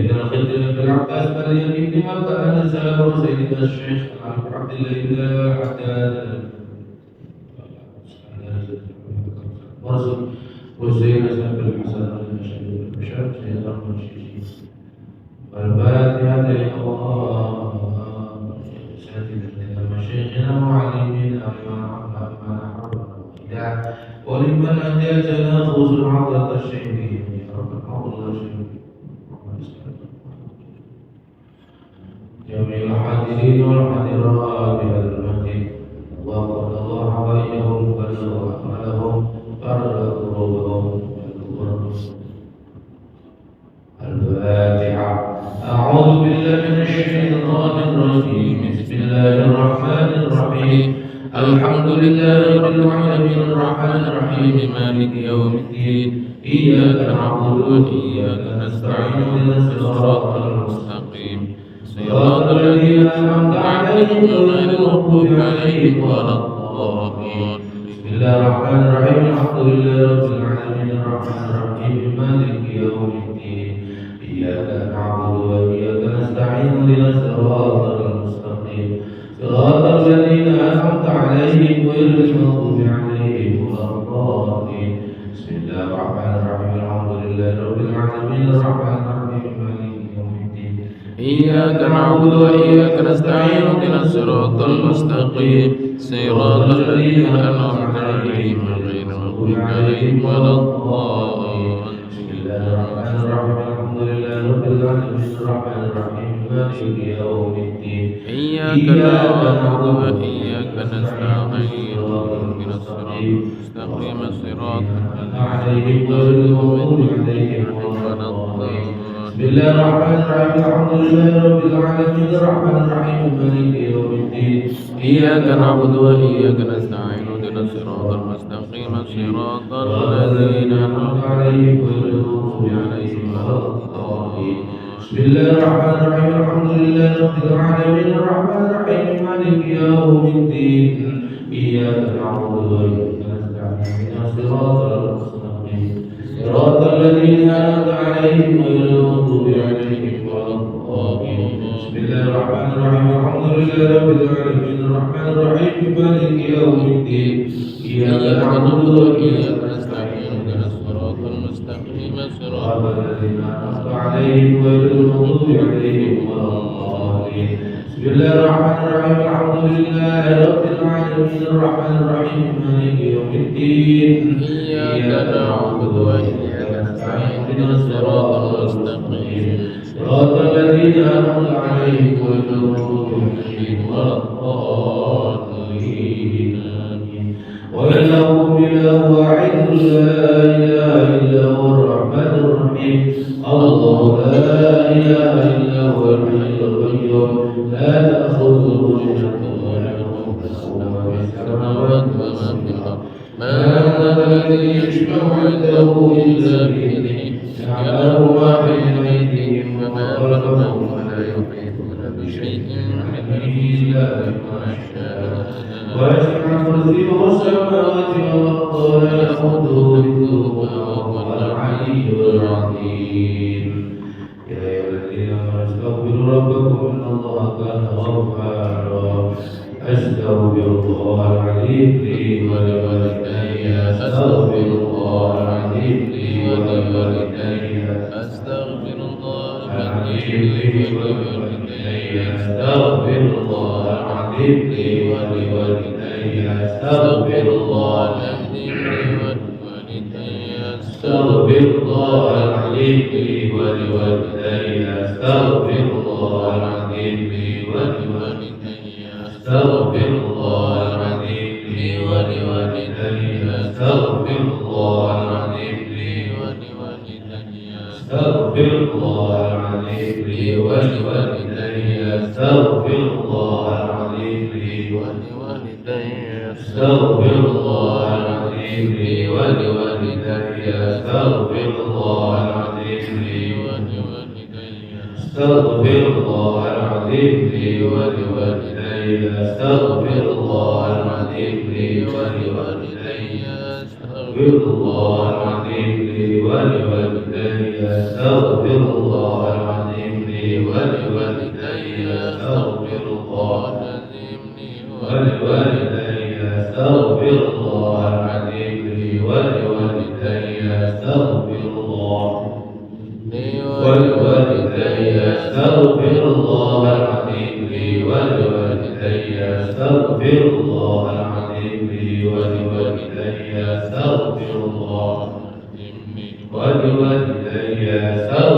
من الخدر بالعباس بن يمين وكان سلام سيدنا الشيخ عبد الله الحداد ورسول وسيدنا سيدنا الحسن الشهيد المشهد سيدنا الرشيد والفاتحة يا الله سيدنا مشايخنا وعليمنا ولمن أتيتنا خذ عطاء الشهيد يا رب الله جميع الحاضرين والحاضرات بهذا المسجد وقد الله عليهم بلغ أكملهم فرد قلوبهم الفاتحة. أعوذ بالله من الشيطان الرجيم. بسم الله الرحمن الرحيم. الحمد لله رب العالمين الرحمن الرحيم مالك يوم الدين إياك نعبد وإياك نستعين اهدنا الصراط المستقيم صراط الذين أنعمت عليهم غير المغضوب عليهم ولا الضالين. بسم الله الرحمن الرحيم. الحمد لله رب العالمين الرحمن الرحيم مالك يوم الدين إياك نعبد وإياك نستعين اهدنا الصراط المستقيم صراط الذين أنعمت عليهم غير المغضوب عليهم ولا الضالين. بسم الله الرحمن الرحيم. الحمد لله رب العالمين الرحمن الرحيم مالك يوم الدين إياك نعبد وإياك نستعين اهدنا الصراط المستقيم صراط الذين أنعمت عليهم غير المغضوب عليهم ولا الضالين. بسم الله الرحمن الرحيم. الحمد لله رب العالمين الرحمن الرحيم مالك يوم الدين إياك نعبد وإياك نستعين اهدنا الصراط المستقيم صراط عليهم غير المغضوب عليهم ولا الضالين. بسم الله الرحمن الرحيم. الحمد لله رب العالمين الرحمن الرحيم مالك يوم الدين إياك نعبد وإياك نستعين اهدنا الصراط المستقيم صراط الذين أنعمت عليهم غير المغضوب عليهم ولا الضالين. بسم الله الرحمن الرحيم. الحمد لله رب العالمين الرحمن الرحيم مالك يوم الدين إياك نعبد وإياك نستعين اهدنا الصراط المستقيم صراط الذين أنعمت عليهم غير المغضوب عليهم ولا الضالين. بسم الله الرحمن الرحيم. الحمد لله رب العالمين الرحمن الرحيم مالك يوم الدين إياك نعبد وإياك نستعين اهدنا الصراط المستقيم صراط الذين أنعمت عليهم غير المغضوب عليهم ولا الضالين. بسم الله الرحمن الرحيم. الحمد لله رب العالمين الرحمن الرحيم مالك يوم الدين إياك نعبد وإياك نستعين اهدنا الصراط المستقيم صراط الذين أنعمت عليهم غير المغضوب عليهم ولا الضالين. وإلهكم إله واحد لا إله إلا هو الرحمن الرحيم. الله لا إله إلا هو الحي القيوم لا تأخذه سنة ولا نوم له ما في السماوات وما في الأرض ما ذا الذي يشفع عنده إلا بإذنه يعلم ما بين أيديهم وما خلفهم ولا يحيطون بشيء من علمه إلا بما شاء ويسع كرسيه السماوات والأرض ولا يئوده حفظهما وهو العلي العظيم. يا أيها الذين آمنوا استغفروا ربكم إن الله كان غفارا. أستغفر الله العظيم لي ولوالدي أستغفر الله العظيم لي ولوالدي أستغفر الله العظيم لي ولوالدي أستغفر الله العظيم لي ولوالدي أستغفر الله العظيم لي ولوالدي أستغفر الله العظيم لي ولوالدي أستغفر الله العظيم لي ولوالدي أستغفر الله العظيم لي ولوالدي أستغفر الله العظيم لي ولوالدي أستغفر الله العظيم لي ولوالدي أستغفر الله العظيم لي ولوالدي أستغفر الله العظيم لي ولوالدي أستغفر الله العظيم لي ولوالدي أستغفر الله العظيم لي ولوالدي أستغفر الله العظيم لي ولوالدي أستغفر الله العظيم لي ولوالدي أستغفر الله العظيم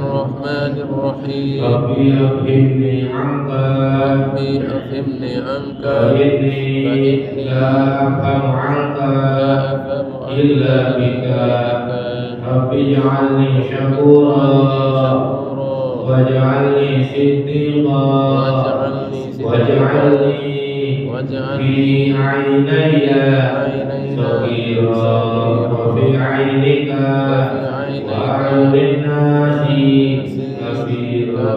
الرحمن الرحيم ربي أفهمني عنك ربي أفهمني عنك فإني لا أفهم عنك لا أفهم عنك إلا بك ربي اجعلني شكورا واجعلني صديقا واجعلني في عيني صغيرا وفي عينك وأعين الناس كبيرا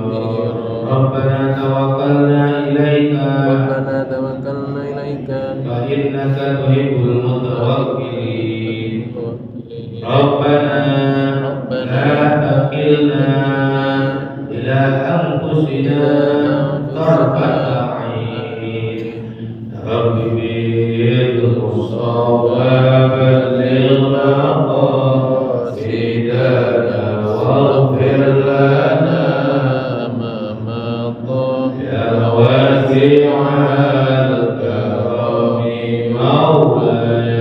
ربنا توكلنا إليك فإنك تحب المتوكلين ربنا لا تكلنا إلى أنفسنا طرفة عين رب بالمصطفى بلغ مقاصدنا واغفر لنا ما مضى يا واسع الكرم مولاي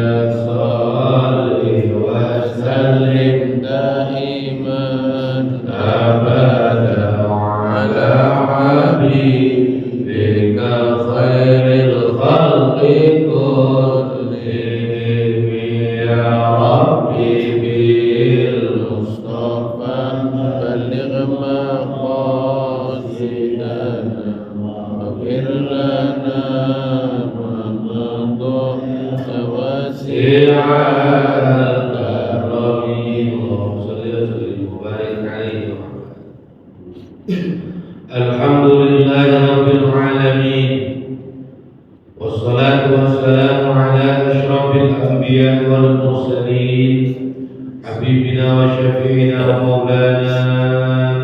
صل وسلم دائما أبدا على حبيبك خير الخلق كلهم يا ربي بالمصطفى بلغ مقاصدنا واغفر لنا ما مضى واسع الكرم اللهم صل وسلم وبارك عليه الحمد لله رب العالمين والصلاة والسلام على أشرف الأنبياء والمرسلين حبيبنا وشفيعنا ومولانا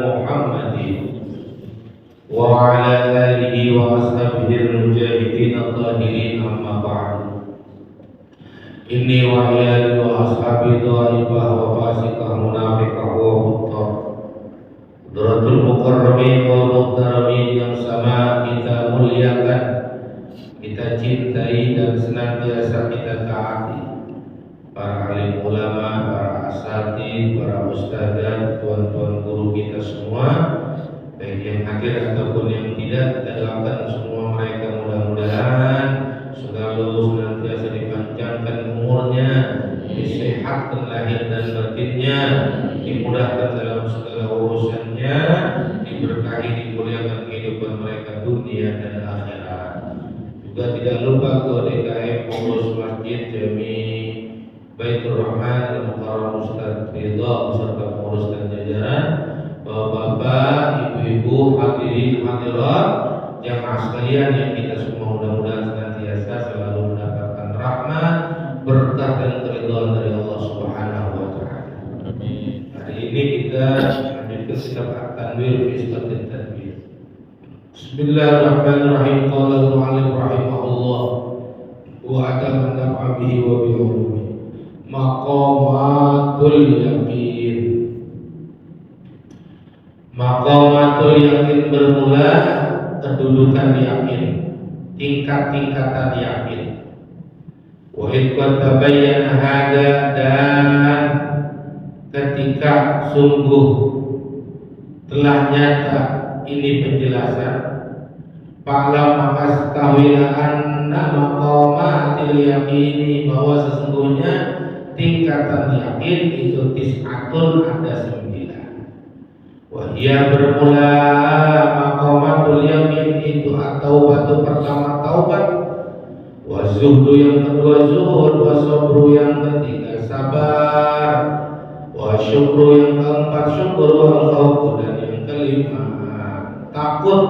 محمد وعلى آله وأصحابه المجاهدين الطاهرين أما بعد إني وعيالي وأصحابي طائفة وفاسقة منافقة ومضطر Duratul Mukarramin wal Muhtaramin yang sama kita muliakan, kita cintai dan senantiasa kita taati. Para alim ulama, para asatidz, para ustadzah, tuan-tuan guru kita semua, baik yang hadir ataupun yang tidak, kita doakan semua mereka mudah-mudahan selalu senantiasa dipanjangkan umurnya, disehatkan lahir dan batinnya, dimudahkan dalam segala urusannya, diberkahi, dimuliakan kehidupan mereka dunia dan akhirat. Juga tidak lupa ke DKM pengurus Masjid Jami Baitur Rahman Al-Mukarram Ustaz Ridha beserta pengurus dan jajaran, bapak-bapak, ibu-ibu, hadirin hadirat, jamaah sekalian yang kita semua mudah-mudahan senantiasa selalu mendapatkan rahmat, berkah dan keridhaan dari Allah Subhanahu wa taala. Amin. Hari ini kita lanjutkan kitab At-Tanwir fi Sifatit Tadbir. Bismillahirrahmanirrahim. Qala al-mu'allif rahimahullah wa adam an-naf'a bihi wa bi ulumi. Maqamatul yaqin. Maqamatul yaqin bermula kedudukan yakin, tingkat-tingkatan yakin. Wa idqad tabayyana hada, dan ketika sungguh telah nyata ini penjelasan, fa'lam maka ketahuilah anna maqamatil yaqini, bahwa sesungguhnya tingkatan yakin itu tis'atun, ada 9. Wahia bermula maqamatul yakin itu at-taubatu, pertama taubat, wa zuhdu yang kedua zuhud, wa sabru yang ketiga sabar, wa syukru yang keempat syukur, wa khawfu dan yang kelima takut,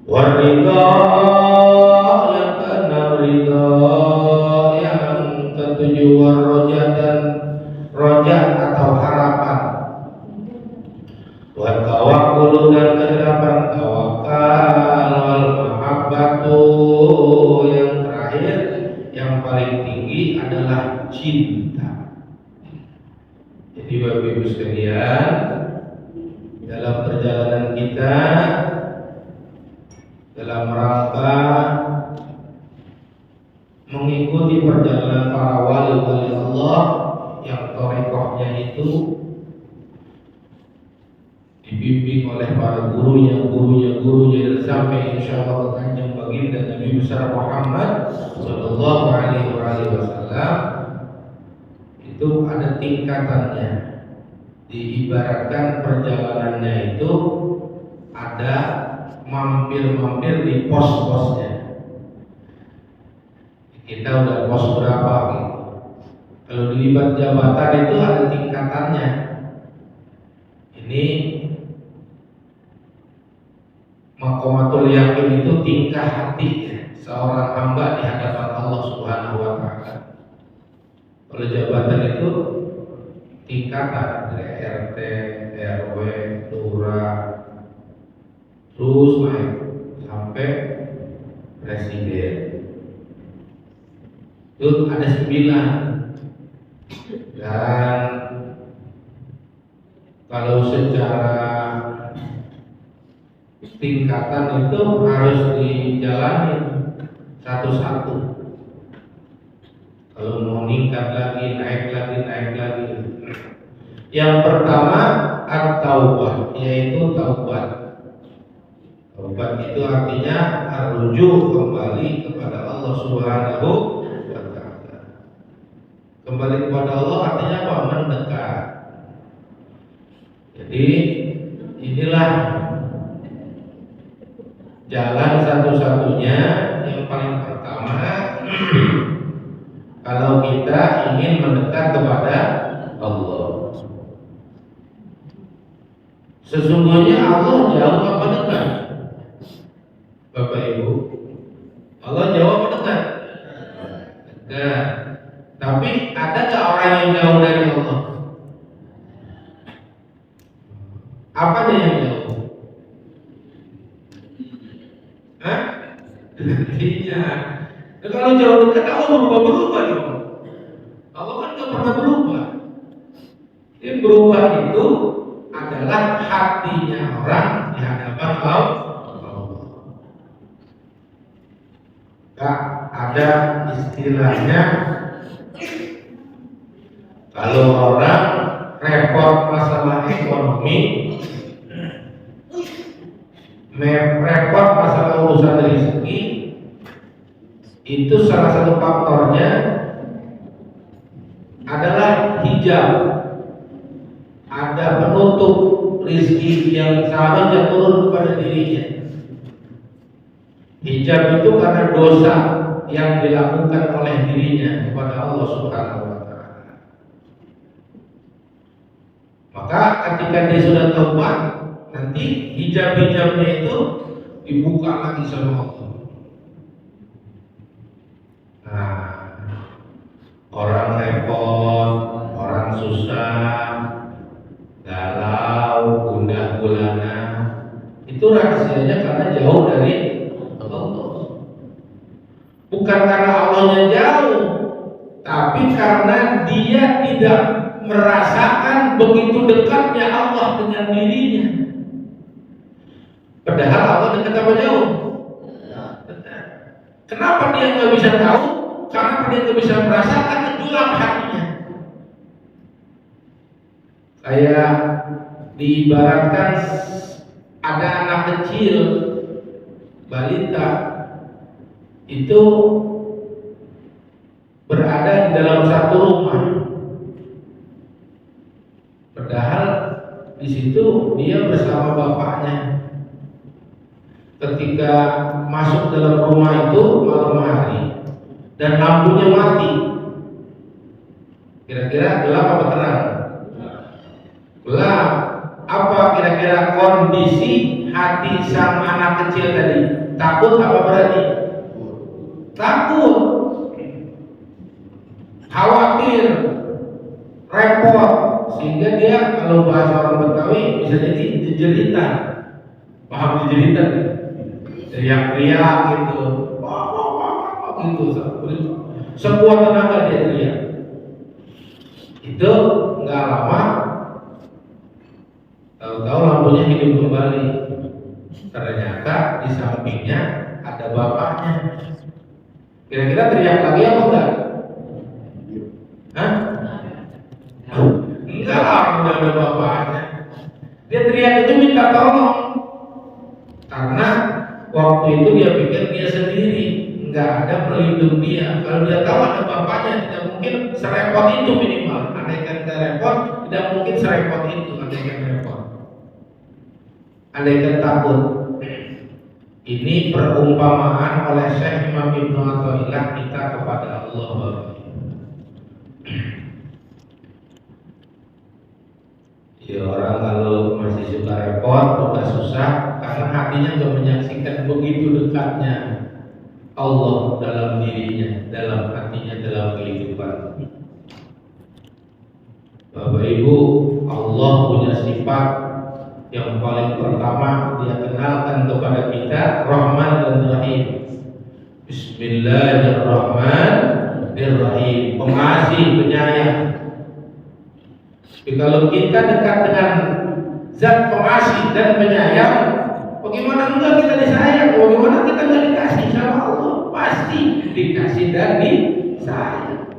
wa ridha yang keenam ridha, yang ketujuh wa roja dan roja atau harapan, wa tawakkul dan kedelapan tawakal, wal mahabbatu yang terakhir yang paling tinggi adalah cinta. Jadi Bapak Ibu sekalian, dalam perjalanan kita dalam rangka mengikuti perjalanan para wali-wali Allah yang thariqahnya itu oleh para gurunya dan sampai insya Allah kanjeng baginda Nabi besar Muhammad Sallallahu Alaihi Wasallam, itu ada tingkatannya. Diibaratkan perjalanannya itu ada mampir-mampir di pos-posnya. Kita udah pos berapa gitu. Kalau dilibat jabatan itu ada tingkatannya. Ini maqamatul yakin itu tingkah hati seorang hamba di hadapan Allah Subhanahu wa taala. Kalau jabatan itu tingkatan dari RT, RW, lurah, terus naik sampai presiden. Itu ada 9. Dan kalau secara tingkatan itu harus dijalani satu-satu. Kalau mau meningkat lagi, naik lagi. Yang pertama at-taubah, yaitu taubat. Taubat itu artinya rujuk kembali kepada Allah Subhanahu wa taala. Kembali kepada Allah artinya apa? Mendekat. Jadi inilah jalan satu-satunya yang paling pertama kalau kita ingin mendekat kepada Allah. Sesungguhnya Allah jauh apa dekat? Bapak Ibu, Allah jauh apa dekat? Dekat. Tapi ada nggak orang yang jauh dari Allah? Apanya yang jauh? Hah? Artinya, kalau jauh dekat Allah berubah dong. Allah kan nggak pernah berubah. Yang berubah itu adalah hatinya orang di hadapan Allah. Gak ada istilahnya kalau orang repot masalah ekonomi, repot masalah urusan rezeki, itu salah satu faktornya adalah hijab. Ada penutup rezeki yang seharusnya turun kepada dirinya. Hijab itu karena dosa yang dilakukan oleh dirinya kepada Allah Subhanahu wa taala. Maka ketika dia sudah taubat, nanti hijab-hijabnya itu dibuka lagi sama Allah. Nah, orang repot, orang susah, galau, gundah gulana, itu rahasianya karena jauh dari Allah. Bukan karena Allahnya jauh, tapi karena dia tidak merasakan begitu dekatnya Allah dengan dirinya. Padahal Allah dekat apa jauh? Kenapa dia nggak bisa tahu? Karena dia nggak bisa merasakan gejolak hatinya. Kayak diibaratkan ada anak kecil, balita, itu berada di dalam satu rumah. Padahal di situ dia bersama bapaknya. Ketika masuk dalam rumah itu malam hari dan lampunya mati, kira-kira gelap apa terang? Gelap. Apa kira-kira kondisi hati sang anak kecil tadi? Takut apa berani? Takut, khawatir, repot, sehingga dia kalau bahasa orang Betawi bisa jadi jejeritan. Paham jejeritan? Teriak-teriak gitu, gitu, sekuat tenaga dia teriak. Itu nggak lama, tahu-tahu lampunya hidup kembali. Ternyata di sampingnya ada bapaknya. Kira-kira teriak lagi apa enggak? Hah? Enggak lah, udah ada bapaknya. Dia teriak itu minta tolong karena waktu itu dia pikir dia sendiri, nggak ada pelindung dia. Kalau dia tahu ada bapaknya, tidak mungkin serepot itu minimal. Andaikan tidak repot, tidak mungkin serepot itu. Andaikan repot, andaikan takut. Ini perumpamaan oleh Syekh Imam Ibnu Athaillah kita kepada Allah. Ya, orang kalau masih suka repot, suka susah, karena hatinya nggak menyaksikan begitu dekatnya Allah dalam dirinya, dalam hatinya, dalam kehidupan. Bapak Ibu, Allah punya sifat yang paling pertama dia kenalkan kepada kita, Rahman dan Rahim. Bismillahirrahmanirrahim, pengasih, penyayang. Jadi kalau kita dekat dengan zat pengasih dan penyayang, bagaimana enggak kita disayang? Bagaimana kita enggak dikasih sama Allah? Pasti dikasih dan disayang.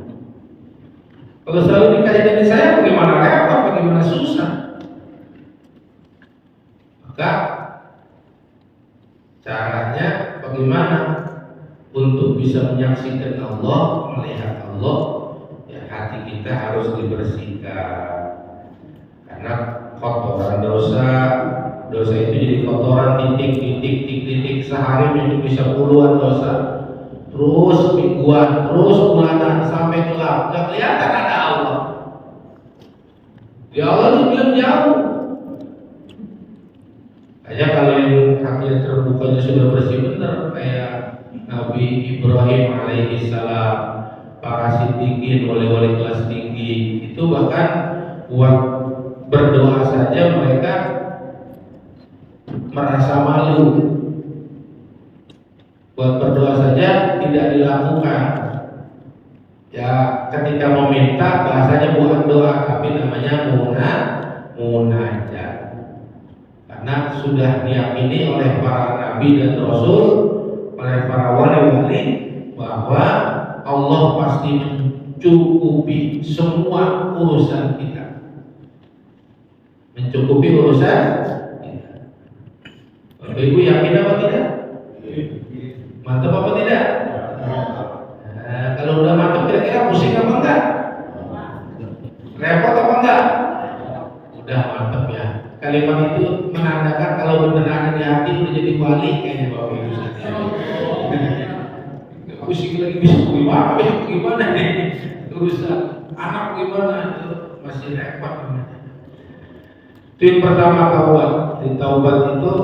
Kalau selalu dikasih dan disayang, bagaimana repot? Bagaimana susah? Maka caranya bagaimana untuk bisa menyaksikan Allah, melihat Allah, ya hati kita harus dibersihkan. Karena kotoran dosa itu jadi kotoran titik sehari bisa puluhan dosa, terus mingguan, terus bulanan sampai gelap, nggak kelihatan ada Allah. Ya Allah itu belum jauh. Hanya kalau yang hatinya terbukanya sudah bersih benar, kayak Nabi Ibrahim alaihissalam, para siddiqin, wali-wali kelas tinggi, itu bahkan buat berdoa saja mereka merasa malu. Buat berdoa saja tidak dilakukan. Ya, ketika meminta bahasanya bukan doa, tapi namanya munajat. Karena sudah diyakini oleh para nabi dan rasul, oleh para wali-wali, bahwa Allah pasti mencukupi semua urusan kita. Mencukupi urusan kita. Bapak Ibu yakin apa tidak? Mantap apa tidak? Nah, kalau udah mantap kira-kira pusing apa enggak? Repot apa enggak? Udah mantap ya. Kalimat itu menandakan kalau beneran ada di hati udah jadi wali kayaknya Bapak Ibu saja. Pusing lagi gimana nih? Urusan anak gimana? Itu masih repot namanya. Itu yang pertama, taubat. Di taubat itu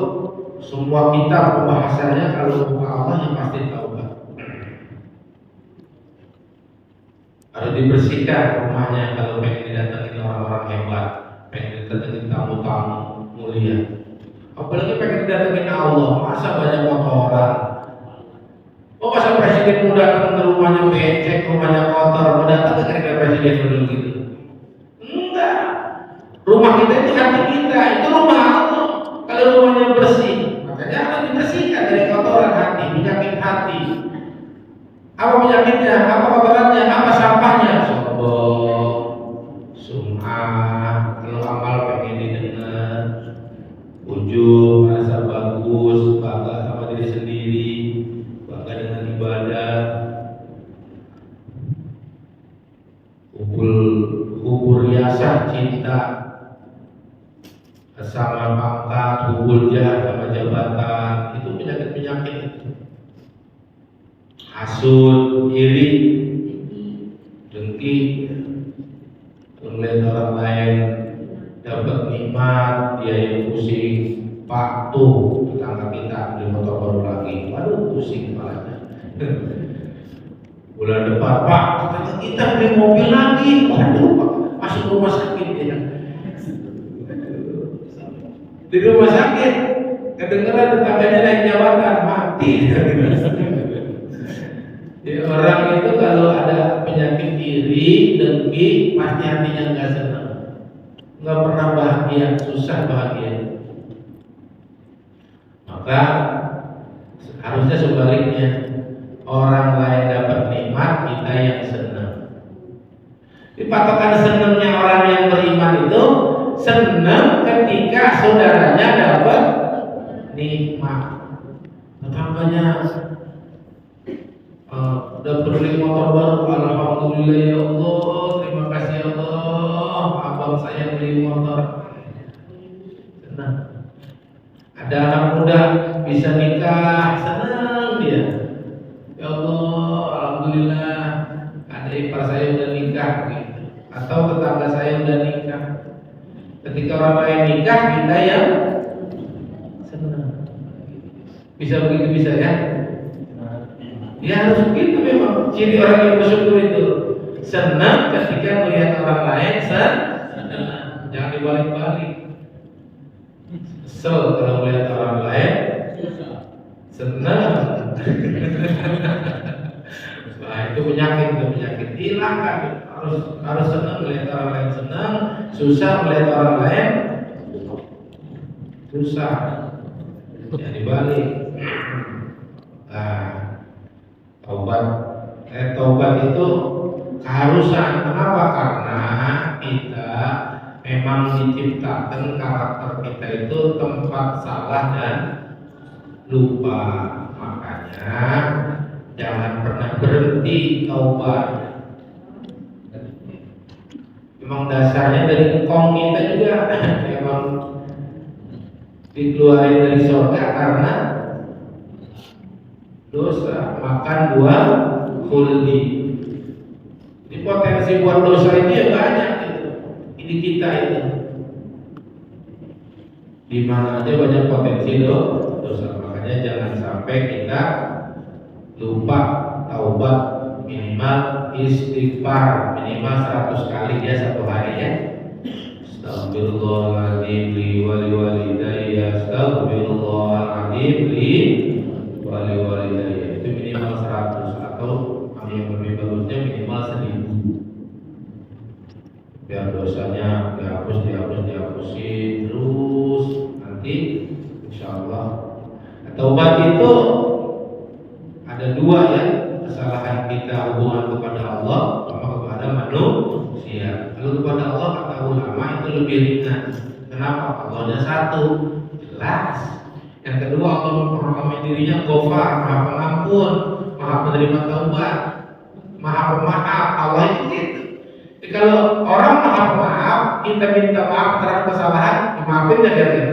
semua kitab pembahasannya kalau bukan Allah yang pasti taubat. Harus dibersihkan rumahnya kalau pengen didatengin orang-orang hebat, pengen didatengin tamu-tamu mulia. Apalagi pengen didatengin Allah, masa banyak kotoran. Oh, masa presiden mau datang ke rumahnya becek, rumahnya kotor, mau datang ke presiden dulu gitu? Enggak. Rumah kita itu hati kita, itu rumah Allah. Kalau rumahnya bersih, makanya harus dibersihkan dari kotoran hati, penyakit hati. Apa penyakitnya? Apa kotorannya? Apa sampahnya? Sombong, sum'ah, kalau amal pengen didengar, ujub, rasa bagus, bangga sama diri sendiri, bangga dengan ibadah, hubur riasah cinta sama pangkat, hubul jah sama jabatan, itu penyakit-penyakit itu. Hasud, iri, dengki, melihat orang lain dapat nikmat, dia yang pusing. Pak tuh tetangga kita beli motor baru lagi, waduh pusing kepalanya. Bulan depan, Pak tetangga kita beli mobil lagi, waduh Pak masuk rumah sakit ya. Di rumah sakit kedengeran tetangganya naik jabatan, mati. Jadi orang itu kalau ada penyakit iri, dengki, pasti hatinya nggak senang, nggak pernah bahagia, susah bahagia. Maka harusnya sebaliknya, orang lain dapat nikmat, kita yang senang. Di patokan senangnya orang yang beriman itu senang ketika saudaranya dapat nikmat. Tetangganya dapat beli motor baru, alhamdulillah ya Allah, terima kasih ya Allah, abang saya beli motor. Senang. Ada anak muda bisa nikah, senang dia. Ya Allah, alhamdulillah, ada ipar saya udah nikah gitu. Atau tetangga saya udah nikah. Ketika orang lain nikah, kita yang senang. Bisa begitu bisa ya? Ya harus begitu memang. Ciri orang yang bersyukur itu senang ketika melihat orang lain senang. Jangan dibalik-balik. Kesel kalau melihat orang lain senang. Nah itu penyakit. Hilangkan. Harus senang melihat orang lain senang. Susah melihat orang lain susah. Ya dibalik. Taubat itu keharusan. Kenapa? Karena kita memang diciptakan karakter kita itu tempat salah dan lupa. Makanya jangan pernah berhenti taubat. Memang dasarnya dari engkong kita juga memang dikeluarin dari surga karena dosa, makan buah khuldi. Jadi potensi buat dosa itu ya banyak gitu. Ini kita itu. Di mana aja banyak potensi dosa. Makanya jangan sampai kita lupa taubat, minimal istighfar minimal 100 kali ya satu hari ya. Astagfirullahaladzim li wali walidayya, astagfirullahaladzim li wali walidayya. Itu minimal 100 atau yang lebih bagusnya minimal 1000. Biar dosanya dihapusin terus nanti insyaallah. Taubat itu ada dua ya, kesalahan kita hubungan kepada Allah sama kepada manusia. Lalu kepada Allah kata ulama itu lebih ringan. Kenapa? Allahnya satu, jelas. Yang kedua Allah memproklamirkan dirinya Ghafar, Maha Pengampun, Maha Penerima Taubat, Maha Pemaaf. Allah itu gitu. Jadi kalau orang Maha Pemaaf, kita minta maaf terhadap kesalahan, dimaafin nggak kira-kira?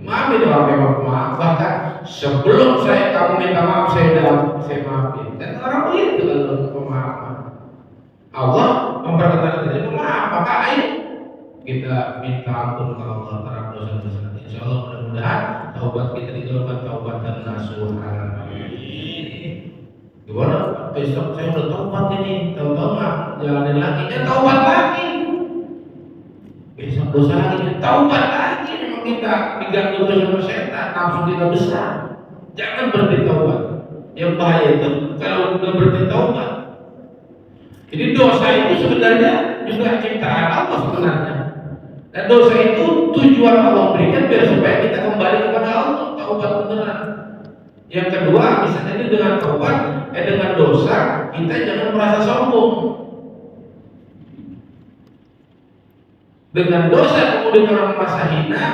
Maafin orang memang pemaaf. Bahkan sebelum kamu minta maaf saya maafin. Dan orang begitu kalau pemaaf. Allah memperkenalkan diri pemaaf. Maka ayo kita minta ampun kepada Allah terhadap dosa-dosa. Insya Allah mudah-mudahan taubat kita dijadikan taubatan nasuhan. Gimana? Besok saya udah taubat ini, tahu-tahu nggak jalanin lagi, taubat lagi. Besok dosa lagi, taubat lagi. Memang kita diganggu terus sama setan, nafsu kita besar. Jangan berhenti taubat. Yang bahaya itu kalau udah berhenti taubat. Jadi dosa itu sebenarnya juga ciptaan Allah sebenarnya. Dan dosa itu tujuan Allah berikan biar supaya kita kembali kepada Allah, taubat beneran. Yang kedua, bisa jadi dengan taubat, dengan dosa kita jangan merasa sombong. Dengan dosa kemudian orang merasa hina,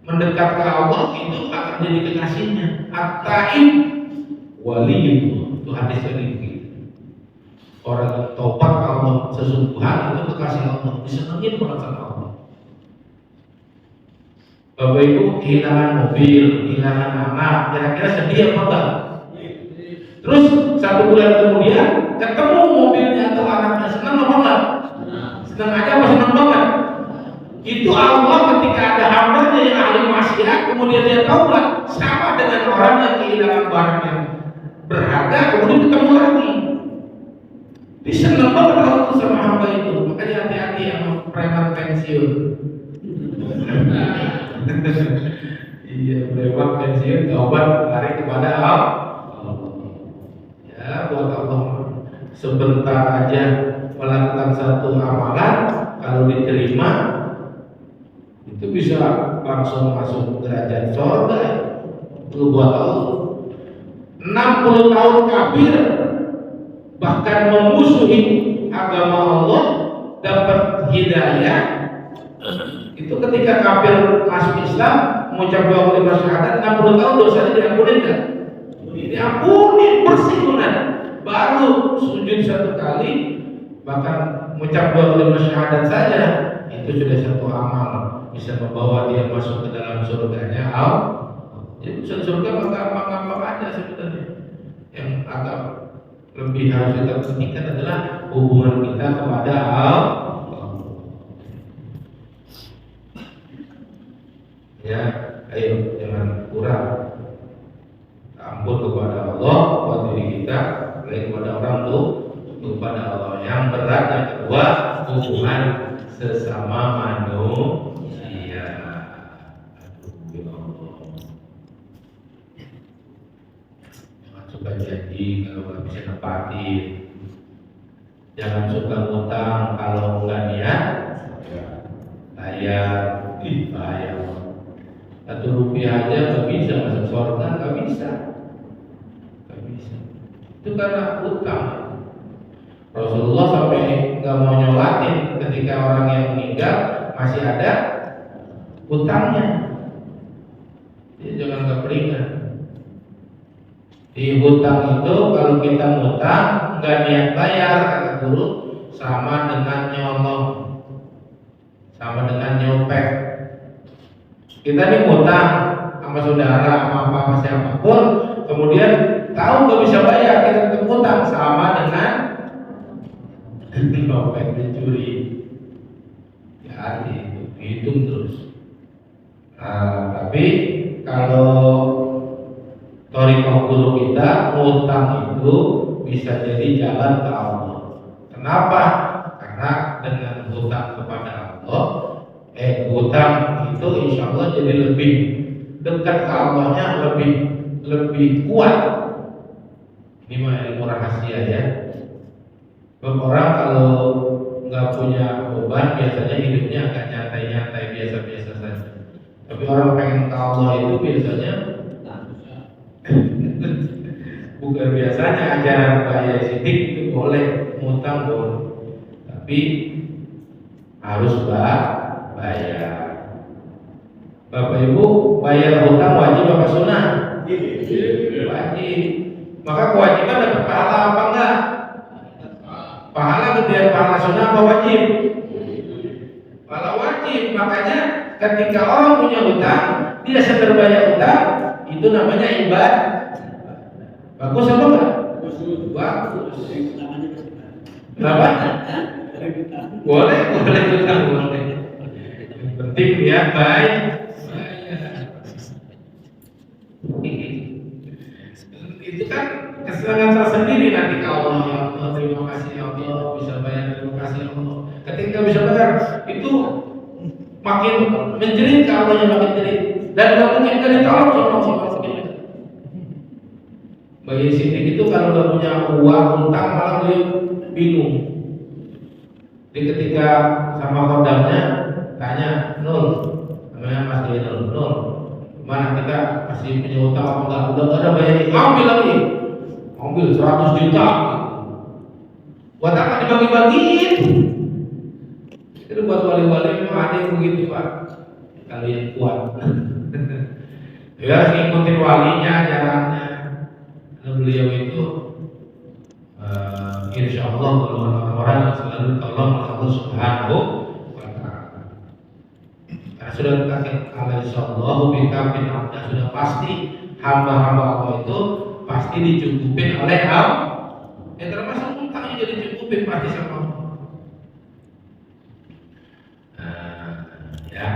mendekat ke Allah itu akan jadi kekasihnya. At-taib waliyullah. Itu hadis dari orang yang taubat ke Allah sesungguhan itu kekasih Allah, disenengin banget sama Allah. Bapak Ibu kehilangan mobil, kehilangan anak, kira-kira sedih apa enggak? Terus 1 bulan kemudian ketemu mobilnya atau anaknya, senang apa enggak? Senang aja apa senang banget? Itu Allah ketika ada hambanya yang ahli maksiat kemudian dia taubat, sama dengan orang yang kehilangan barang yang berharga kemudian ketemu lagi. Disenang banget Allah sama hamba itu. Makanya hati-hati yang preman pensiun. Iya, preman pensiun taubat lari kepada Allah. Ya, buat Allah sebentar aja melakukan satu amalan, kalau diterima itu bisa langsung masuk derajat surga. Itu buat Allah. 60 tahun kafir bahkan memusuhi agama Allah dapat hidayah Itu ketika kafir masuk Islam mengucap 2 kalimat syahadat 60 tahun dosanya diampuni kan? Diampuni bersih benar. Baru sujud 1 kali bahkan mengucap 2 kalimat syahadat saja itu sudah satu amal bisa membawa dia masuk ke dalam surganya Allah. Jadi surga maka ada sebenarnya. Yang agak lebih harus kita pentingkan adalah hubungan kita kepada Allah. Ya, ayo jangan kurang ampun kepada Allah buat diri kita, baik kepada orang tuh kepada Allah. Yang berat yang kedua hubungan sesama manusia. Jangan suka janji kalau nggak bisa nepatin. Jangan suka ngutang kalau nggak niat bayar. Bayar. 1 rupiah aja nggak bisa masuk surga, nggak bisa. Itu karena utang. Rasulullah sampai nggak mau nyolatin ketika orang yang meninggal masih ada utangnya. Jadi jangan keperingan. Di hutang itu kalau kita ngutang nggak niat bayar kata guru sama dengan nyolong, sama dengan nyopet. Kita nih ngutang sama saudara, sama siapapun, kemudian tahu nggak bisa bayar, kita tetap ngutang sama dengan nyopet, mencuri. Ya, dihitung terus. Tapi kalau thariqah guru kita, ngutang itu bisa jadi jalan ke Allah. Kenapa? Karena dengan hutang kepada Allah, hutang itu insya Allah jadi lebih dekat ke Allahnya, lebih kuat. Ini mah ilmu rahasia ya. Orang kalau nggak punya beban biasanya hidupnya agak nyantai-nyantai, biasa-biasa saja. Tapi orang pengen ke Allah itu biasanya bukan biasanya ajaran bayar sidik itu boleh, ngutang boleh, tapi harus bayar. Bapak Ibu, bayar hutang wajib apa sunnah? Wajib. Maka kewajiban dapat pahala apa enggak? Pahala kemudian pahala sunnah apa wajib? Pahala wajib. Makanya ketika orang punya hutang, dia sedang bayar hutang, itu namanya ibadah. Bagus apa enggak? Bagus. Kenapa? Boleh hutang boleh. Penting ya baik. Itu kan kesenangan tersendiri nanti kalau Allah, terima kasih ya Allah bisa bayar, terima kasih Allah. Ketika bisa bayar itu makin menjerit ke Allahnya, makin jerit dan nggak mungkin kita ditolong sama Allah. Bagi sidik itu kalau nggak punya uang utang malah dia bingung. Jadi ketika sama kodamnya tanya nol, namanya Mas Dia nol, mana kita masih punya utang apa enggak? Udah ada bayar, ambil lagi, ambil 100 juta. Buat apa dibagi-bagiin? Itu buat wali-wali memang ada yang begitu Pak. Kalau yang kuat, ya ngikutin walinya, jalannya. Beliau itu insya Allah orang-orang yang selalu tolong Allah Subhanahu wa Ta'ala. Karena sudah dikatakan Alaihissallahu bikafin abda, sudah pasti hamba-hamba Allah itu pasti dicukupin oleh Allah. Termasuk utangnya jadi dicukupin pasti sama Allah. Ya.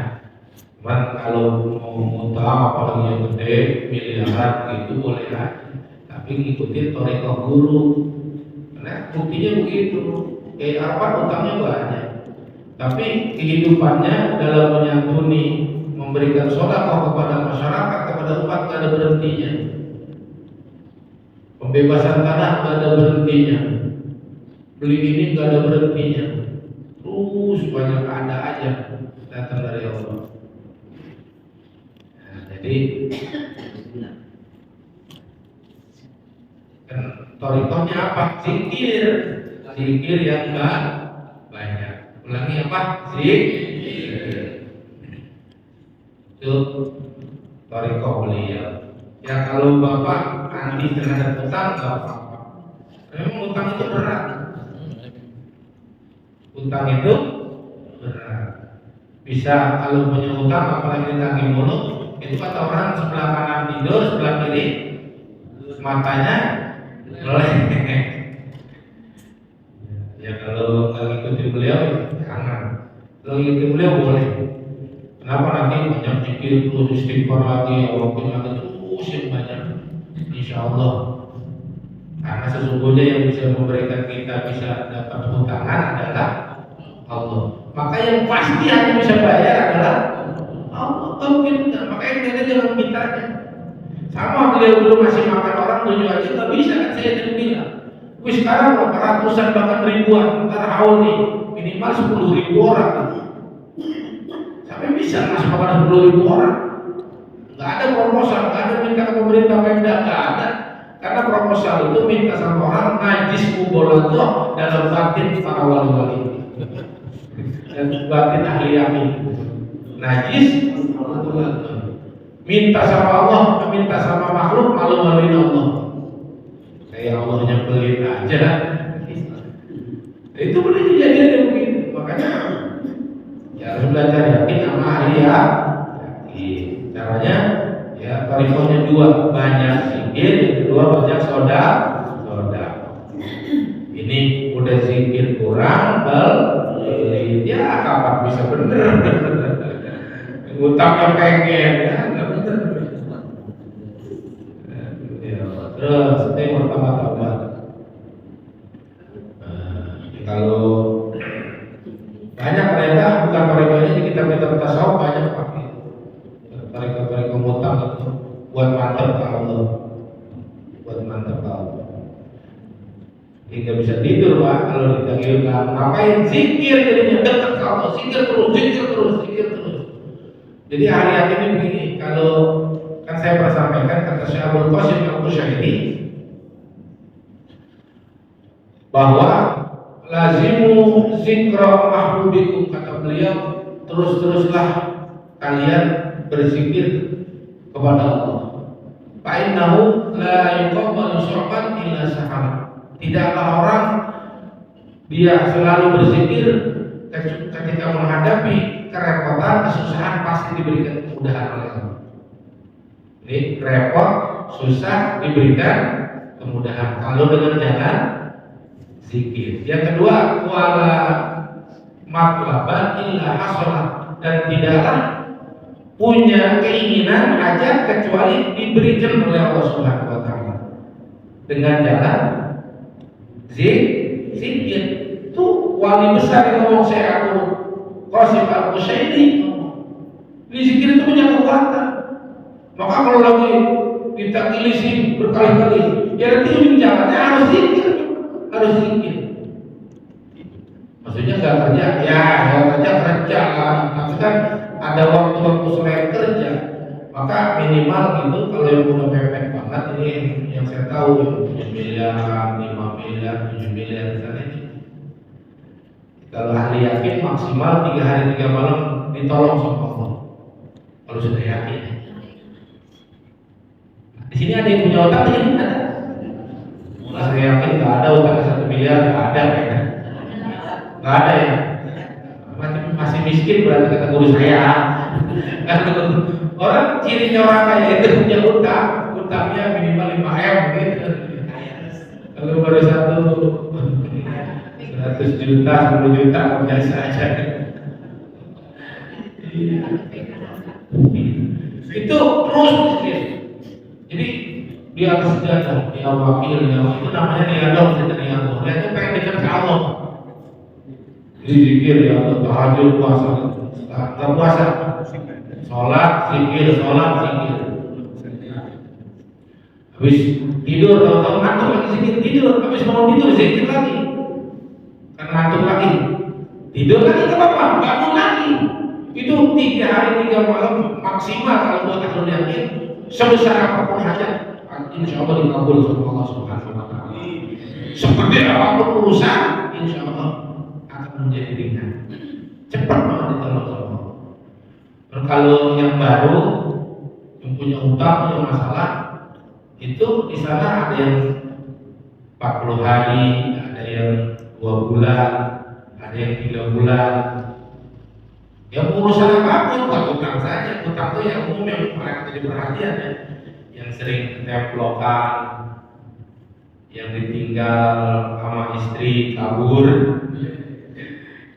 Cuman kalau mau utang apalagi yang gede miliaran itu boleh aja. Tapi ngikutin thariqah guru. Nah, buktinya begitu. Apa utangnya banyak. Tapi kehidupannya dalam menyantuni, memberikan sedekah kepada masyarakat, kepada umat tidak ada berhentinya. Pembebasan tanah tidak ada berhentinya. Beli ini tidak ada berhentinya. Terus banyak ada aja datang dari Allah. Nah, jadi thariqahnya apa? Zikir yang banyak. Ulangi apa? Zikir. Itu toriko beliau. Ya kalau bapak anti terhadap utang nggak apa-apa. Memang utang itu berat. Utang itu berat. Bisa kalau punya utang apalagi ditagih mulu, itu kata orang sebelah kanan tidur, sebelah kiri matanya melek. Ya kalau ikuti beliau jangan. Kalau ikuti beliau boleh. Kenapa nanti banyak zikir terus istighfar lagi, walaupun lagi terus yang banyak, insya Allah. Karena sesungguhnya yang bisa memberikan kita bisa dapat hutangan adalah Allah. Maka yang pasti hanya bisa bayar adalah Allah. Kalau kita, makanya kita jangan mintanya. Sama beliau dulu masih makan orang 7 aja nggak bisa kan saya tidak bilang. Wih sekarang ratusan bahkan ribuan, ntar haul nih minimal 10.000 orang. Sampai bisa masuk makan 10.000 orang. Nggak ada proposal, nggak ada minta ke pemerintah Pemda, nggak ada. Karena proposal itu minta sama orang najis mubalaghah dalam batin para wali-wali dan batin ahli yamin. Najis mubalaghah. Minta sama Allah, minta sama makhluk, malu-maluin Allah. Kayak Allahnya pelit aja. Itu boleh kejadian begitu. Makanya ya harus belajar yakin sama ahli ya. Caranya ya tarifnya 2, banyak zikir, yang kedua banyak soda. Ini udah zikir kurang, beli ya kapan bisa bener? Utangnya pengen ya, nggak bener. Terus yang pertama-tama kalau banyak ternyata bukan mereka di kitab-kitab tasawuf banyak pakai mereka ngutang itu buat mantap ke Allah, Tidak bisa tidur pak kalau ditagih utang. Ngapain zikir jadinya dekat ke Allah, zikir terus. Jadi hari-hari ini begini, kalau kan saya pernah sampaikan kata Syekh Abdul Qasim Al-Qushairi bahwa lazimu zikra mahbubikum, kata beliau, terus-teruslah kalian berzikir kepada Allah. Fa'innahu la yuqabbalu syarban illa sahara. Tidaklah orang dia selalu berzikir ketika menghadapi kerepotan, kesusahan pasti diberikan kemudahan oleh Allah. Ini repot, susah diberikan kemudahan kalau dengan jalan zikir. Yang kedua, wala matlaban illa hasalah, dan tidaklah punya keinginan hajat kecuali diberikan oleh Allah Subhanahu wa taala dengan jalan zikir. Itu wali besar yang ngomong Syekh Abdul Qasim Al-Qushairi. Di zikir itu punya kekuatan. Maka kalau lagi ditakilisin berkali-kali, ya nanti ujung jalannya harus zikir. Maksudnya nggak kerja, ya nggak kerja lah. Tapi kan ada waktu-waktu selain kerja. Maka minimal itu kalau yang udah mepet banget, ini yang saya tahu yang 7 miliar, 5 miliar, 7 miliar misalnya ini. Kalau ahli yakin maksimal 3 hari 3 malam ditolong sama Allah. Kalau sudah yakin. Di sini ada yang punya utang, di sini ada. Mulai saya yakin nggak ada utang 1 miliar, nggak ada kayaknya. Nggak ada ya. Masih miskin berarti kata guru saya. Orang cirinya orang kaya itu punya utangnya minimal 5M gitu. Kalau baru 100 juta, 10 juta biasa aja. Itu terus miskin. Jadi di atas sejadah, ya wakil, ya itu namanya niadong, tidak niadong. Dia itu pengen dekat ke Allah. Zikir ya Allah, tahajud, puasa, nggak puasa, sholat, zikir. Habis tidur, tahu ngantuk lagi zikir, tidur. Habis mau tidur, zikir lagi. Kan ngantuk lagi, tidur lagi ke apa? Bangun lagi. Itu 3 hari 3 malam maksimal kalau buat ahli yakin. Sebesar apapun hajat, insya Allah dikabul sama Allah Subhanahu wa taala. Seperti apapun urusan, insya Allah akan menjadi ringan. cepat banget ditolong sama Allah. Dan kalau yang baru, yang punya utang, punya masalah, itu di sana ada yang 40 hari, ada yang 2 bulan, ada yang 3 bulan. Yang urusan apapun, bukan utang saja. Utang itu yang umum yang mereka jadi perhatian ya. Yang sering ketemplokan, yang ditinggal sama istri kabur,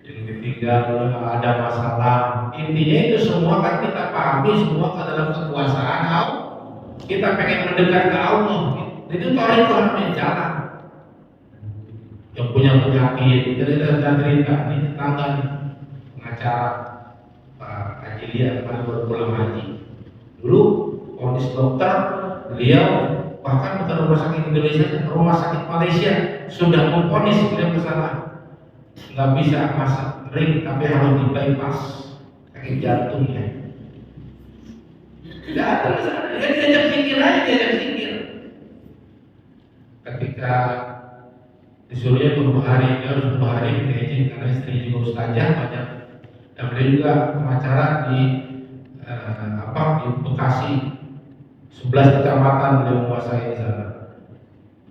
yang ditinggal ada masalah. Intinya itu semua kan kita pahami semua ke dalam kekuasaan Allah. Kita pengen mendekat ke Allah. Jadi orang itu namanya jalan. Yang punya penyakit, kita cerita ini tetangga nih, pengacara Pak Haji Lia kemarin baru pulang haji. Dulu kondisi dokter, beliau bahkan bukan rumah sakit Indonesia, rumah sakit Malaysia sudah memvonis beliau kesana nggak bisa masak ring tapi harus di bypass sakit jantung ya. Tidak ada masalah, dia diajak zikir aja, diajak zikir. Ketika disuruhnya 20 hari, dia harus 20 hari minta izin karena istri juga ustazah banyak. Dan beliau juga pengacara di di Bekasi, 11 kecamatan beliau menguasai di sana.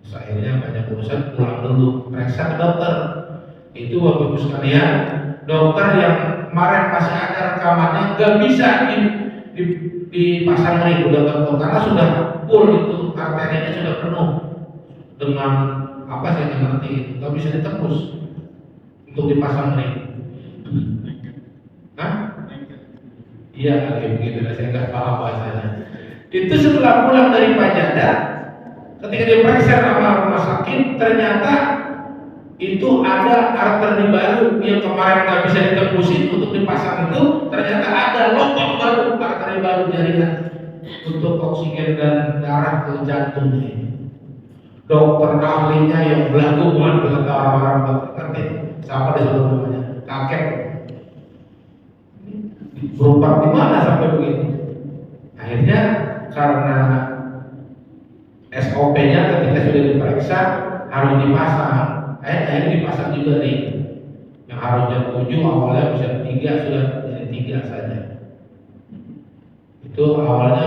Terus akhirnya banyak urusan, pulang dulu, periksa ke dokter. Itu Bapak Ibu sekalian, dokter yang kemarin masih ada rekamannya nggak bisa dipasang ring udah dokter karena sudah full itu arterinya sudah penuh dengan apa saya nggak ngerti, nggak bisa ditembus untuk dipasang ring. Hah? Iya kayak begitu, saya nggak paham bahasanya. Itu setelah pulang dari Pajada, ketika diperiksa sama rumah sakit, ternyata itu ada arteri baru yang kemarin nggak bisa ditembusin untuk dipasang itu, ternyata ada lubang baru, arteri baru jaringan untuk oksigen dan darah ke jantungnya. Dokter ahlinya yang belaguan kata orang-orang dokter, siapa disebut namanya, kakek. Berupa di mana sampai begitu? Akhirnya karena SOP-nya ketika sudah diperiksa harus dipasang. Akhirnya dipasang juga ring yang harusnya 7 awalnya bisa 3 sudah jadi 3 saja. Itu awalnya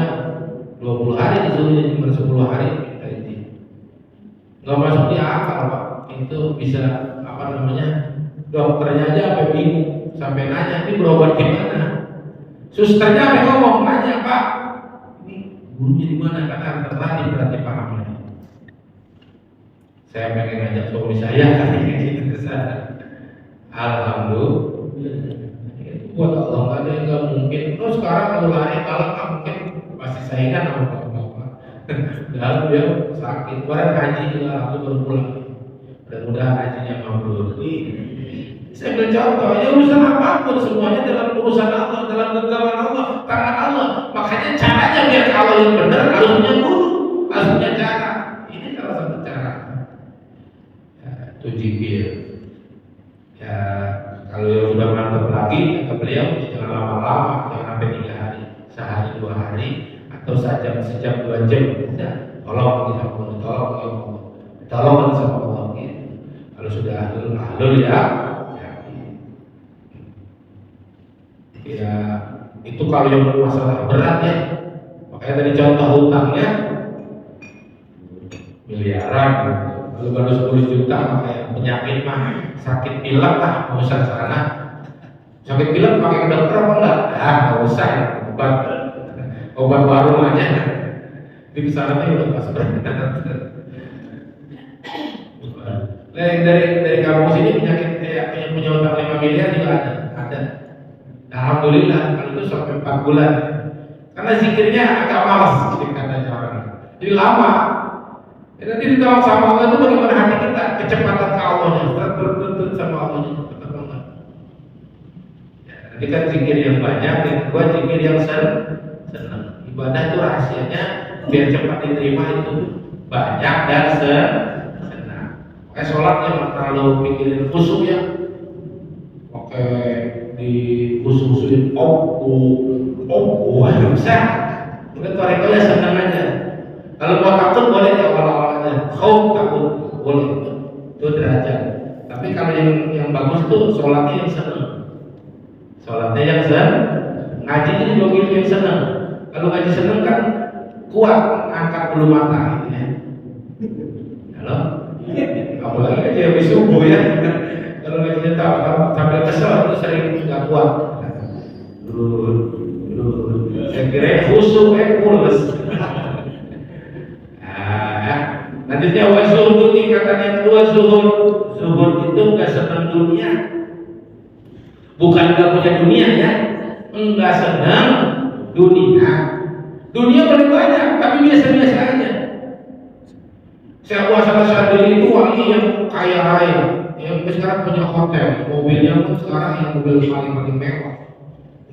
20 hari disuruhnya cuma 10 hari kita izin. Nggak masuk di akal Pak. Itu bisa dokternya aja sampai bingung, sampai nanya ini berobat gimana. Susternya sampai ngomong nanya Pak, ini gurunya di mana? Karena terlatih berarti pahamnya. Saya pengen ngajak suami saya kali ini ke sana. Alhamdulillah. Buat Allah nggak ada yang nggak mungkin. Terus sekarang kalau lari kalau nggak mungkin masih saingan sama bapak-bapak. Dan dia sakit. Kemarin haji juga aku baru pulang. Mudah-mudahan hajinya mabrur. Saya bercontoh, ya urusan apapun semuanya dalam urusan Allah, dalam genggaman Allah, tangan Allah. Makanya caranya biar Allah yang benar harus punya guru, harus punya cara. Ini salah satu cara. Itu jibir. Ya kalau yang sudah mantap lagi kata beliau ya, jangan lama-lama, jangan sampai 3 hari, sehari 2 hari atau sejam 2 jam. Udah, tolong lagi sama Allah, tolong lagi sama Allah. Gitu. Kalau sudah ahlul ya itu kalau yang bermasalah berat ya. Makanya tadi contoh hutangnya miliaran. Kalau baru 10 juta makanya penyakit mah sakit pilek lah, nggak usah sana. Sakit pilek pakai dokter apa enggak? Nggak usah ya, obat baru aja. Di sana udah pas berat. Dari kampus ini penyakit yang punya utang 5 miliar juga ada. Alhamdulillah kalau itu sampai 4 bulan. Karena zikirnya agak malas katanya orang. Jadi lama. Nanti ditolong sama Allah itu bagaimana hati kita, kecepatan ke Allahnya, tertutup sama Allahnya cepat banget. Ya, nanti kan zikir yang banyak, yang kedua zikir yang senang. Ibadah itu rahasianya biar cepat diterima itu banyak dan senang. Kayak sholat yang terlalu mikirin khusyuk ya, oke di khusyuk-khusyukin bisa. Mungkin torekonya senang aja. Kalau mau takut boleh ya awal-awalnya, khauf takut boleh, itu derajat. Tapi kalau yang bagus itu sholatnya yang senang. sholatnya yang senang, ngajinya juga gitu yang senang. Kalau ngaji senang kan kuat angkat bulu mata gitu ya. Halo? Apalagi ngaji habis subuh ya. Kalau ngajinya sambil kesel itu sering nggak kuat. Saya kira khusyuk pules. Nantinya wa zuhud ini katanya yang kedua zuhud. Zuhud itu nggak senang dunia. Bukan nggak punya dunia ya, nggak senang dunia. Dunia paling banyak, tapi biasa-biasa aja. Saya salah satu itu wali yang kaya raya, yang sekarang punya hotel, mobilnya pun sekarang yang mobil paling mewah.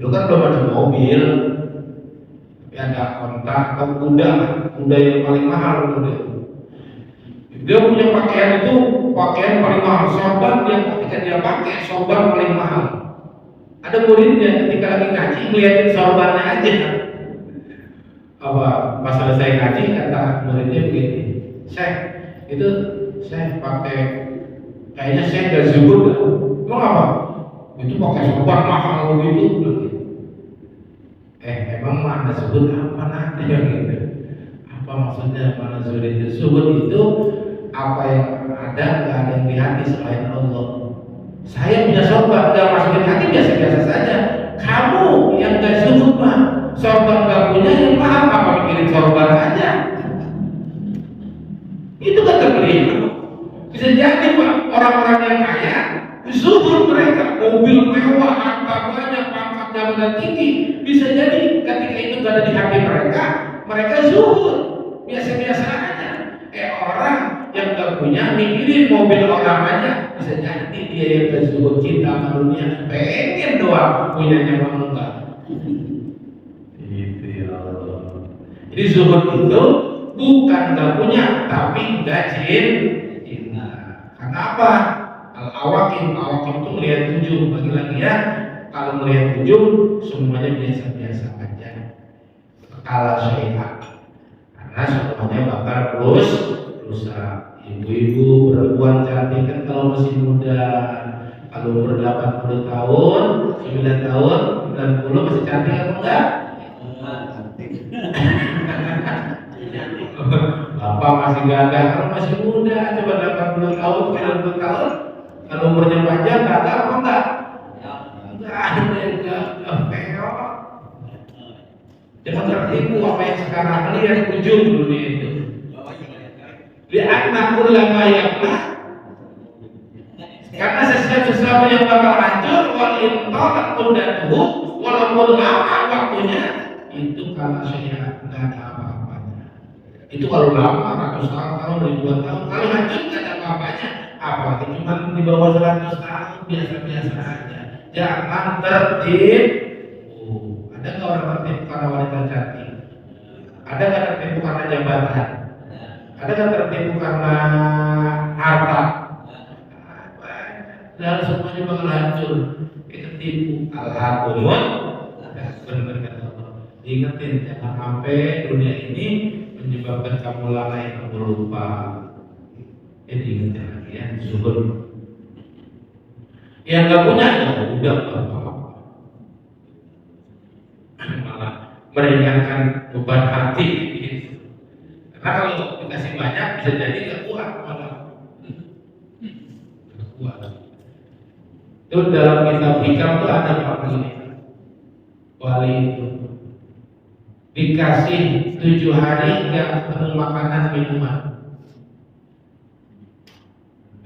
Dulu kan belum ada mobil, tapi ada onta atau kuda yang paling mahal kuda. Dia punya pakaian itu pakaian paling mahal, sorban ketika dia pakai sorban paling mahal. Ada muridnya ketika lagi ngaji ngeliatin sorbannya aja. Pas selesai ngaji kata muridnya begini, Syekh, itu saya pakai kayaknya saya gak zuhud lah. Emang apa? Itu pakai sorban mahal gitu. Emang mana zuhud apa nanti yang gitu? Apa maksudnya mana zuhud itu? Zuhud itu apa yang ada nggak ada yang di hati selain Allah. Saya punya sorban gak masukin hati biasa-biasa saja. Kamu yang gak zuhud mah sorban gak punya yang paham apa mikirin sorban aja. Itu kan terkeliru. Bisa jadi Pak, orang-orang yang kaya zuhud mereka, mobil mewah, harta banyak, pangkat jabatan tinggi. Bisa jadi ketika itu gak ada di hati mereka zuhud biasa-biasa aja. Orang yang gak punya mikirin mobil orang aja, bisa jadi dia yang gak zuhud cinta sama dunia, pengen doang punyanya mau enggak. Itu ya Allah. Jadi zuhud itu bukan gak punya, tapi gak cinta. Karena apa? Al-awakim itu melihat ujung. Lagi-lagi ya, kalau melihat ujung semuanya biasa-biasa aja. Kala syai'ah, karena semuanya bakal rusak. Ibu-ibu perempuan cantik kan kalau masih muda, kalau umur 80 tahun, 9 tahun, 90 masih cantik apa enggak? Bapak masih gagah, kalau masih muda, coba 80 tahun, 90 tahun, kalau umurnya panjang gagah apa enggak? Enggak ada yang gagah. Jangan tertipu apa yang sekarang lihat ujung dunia itu. Lihatlah kullama yaklah, karena setiap sesuatu yang bakal hancur, wal intalat mudatuhu, walaupun lama waktunya, itu kalau saya nggak ada apa-apanya. Itu kalau lama ratus tahun, ribuan tahun, kalau hancur nggak ada apa-apanya. Apalagi cuma di bawah 100 tahun, biasa-biasa aja. Jangan tertib. Ada nggak orang tertipu karena wanita cantik? Ada nggak tertipu karena jabatan? Ada nggak tertipu karena harta? Dan semuanya bakal hancur. Kita tipu. Alhamdulillah. Benar kata Allah. Ingatin jangan sampai dunia ini menyebabkan kamu lalai, kamu lupa. Jadi ingat lagi ya, zuhud. Yang nggak punya ya udah apa-apa. Malah meringankan beban hati. Karena kalau dikasih banyak bisa jadi nggak kuat malah. Kuat. Itu dalam kitab hikam itu ada apa ini? Wali itu dikasih 7 hari nggak ketemu makanan minuman.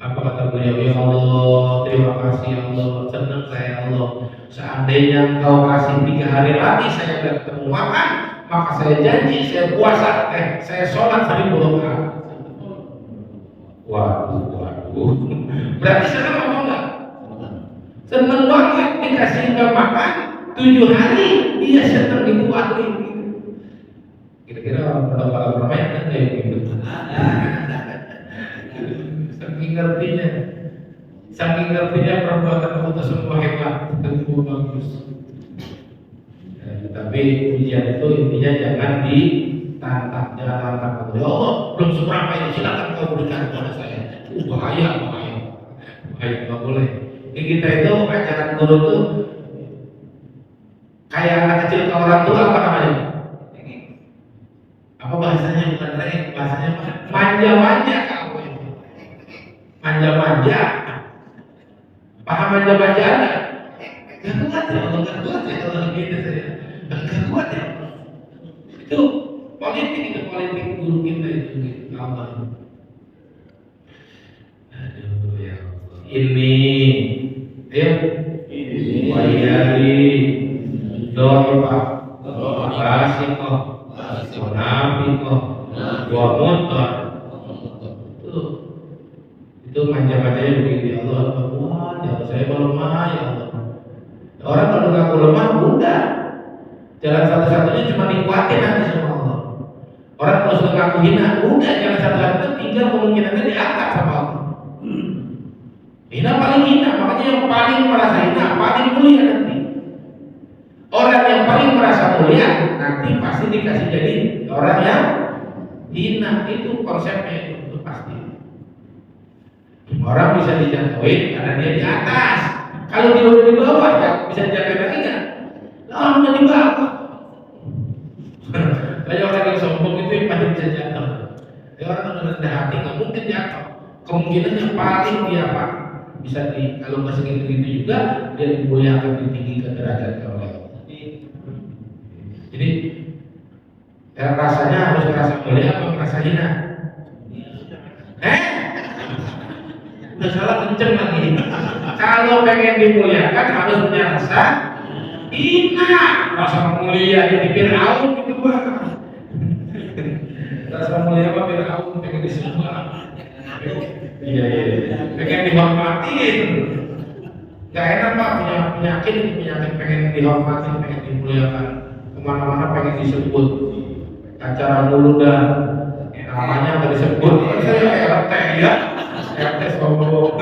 Apa kata beliau? Ya Allah, terima kasih Allah, senang saya Allah. Seandainya engkau kasih 3 hari lagi saya nggak ketemu makan, maka saya janji saya puasa, saya sholat 1000 rakaat. Waduh. Berarti senang apa enggak? Senang banget dikasih nggak makan 7 hari, dia senang dibuatin. Kira-kira orang pada bermain kan kayak gitu. Saking ngertinya perbuatan Allah semua hebat dan semua bagus. Tapi ujian itu intinya jangan ditantang, jangan tantang. Ya Allah, belum seberapa ini, silakan kau berikan kepada saya. Bahaya, nggak boleh. Jadi kita itu ajaran guru itu anak kecil ke orang tua apa namanya? Apa bahasanya? Bukan rengek, bahasanya manja-manja kamu itu. Manja-manja. Paham manja-manja enggak? Gak kuat ya Allah, gak kuat ya Allah gitu saya. Gak kuat ya Allah. Itu politik guru kita itu gitu. Allah. Aduh ya Allah. Ini wayari doa fasikoh munafikoh wa mutar. Itu manja-manjanya begini, Allah kuat ya Allah, saya lemah ya Allah. Orang kalau ngaku lemah udah jalan satu-satunya cuma dikuatin nanti sama Allah. Orang kalau sudah ngaku hina udah jalan satu-satunya tinggal kemungkinannya diangkat sama Allah. Hina paling hina, makanya yang paling merasa hina paling mulia nanti. Orang yang paling merasa mulia nanti pasti dikasih jadi orang yang hina. Itu konsepnya itu pasti. Orang bisa dijatuhin karena dia di atas. Kalau dia udah di bawah ya bisa dijatuhin lagi nggak? Orang udah di bawah. Banyak orang yang sombong itu yang pasti bisa jatuh. Orang yang rendah hati nggak mungkin jatuh. Kemungkinannya paling dia apa? Bisa kalau nggak segitu juga dia dimuliakan, ditinggikan derajatnya oleh Allah. Jadi rasanya harus merasa mulia apa merasa hina? Udah salah kenceng lagi. Kalau pengen dimuliakan harus punya rasa hina, rasa mulia jadi Fir'aun gitu bang. Rasa mulia apa Fir'aun pengen disembah. Iya. Pengen dihormatin. Gak enak pak punya penyakit pengen dihormatin, pengen dimuliakan. Kemana-mana pengen disebut. Acara mulu dan namanya nggak disebut. Saya RT ya. RT sombong.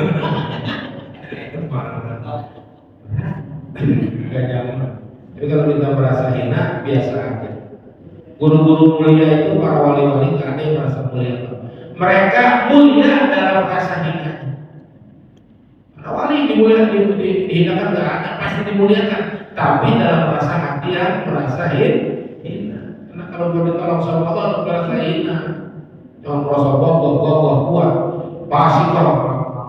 Gak nyaman. Tapi kalau kita merasa hina, biasa aja. Guru-guru mulia itu, para wali-wali gak ada yang merasa mulia. Mereka mulia dalam rasa hina. Para wali dihinakan gak ada, pasti dimuliakan. Tapi dalam rasa hati yang merasa hina. Karena kalau mau ditolong sama Allah, harus merasa hina. Jangan merasa gogoh kuat. Pasti kalau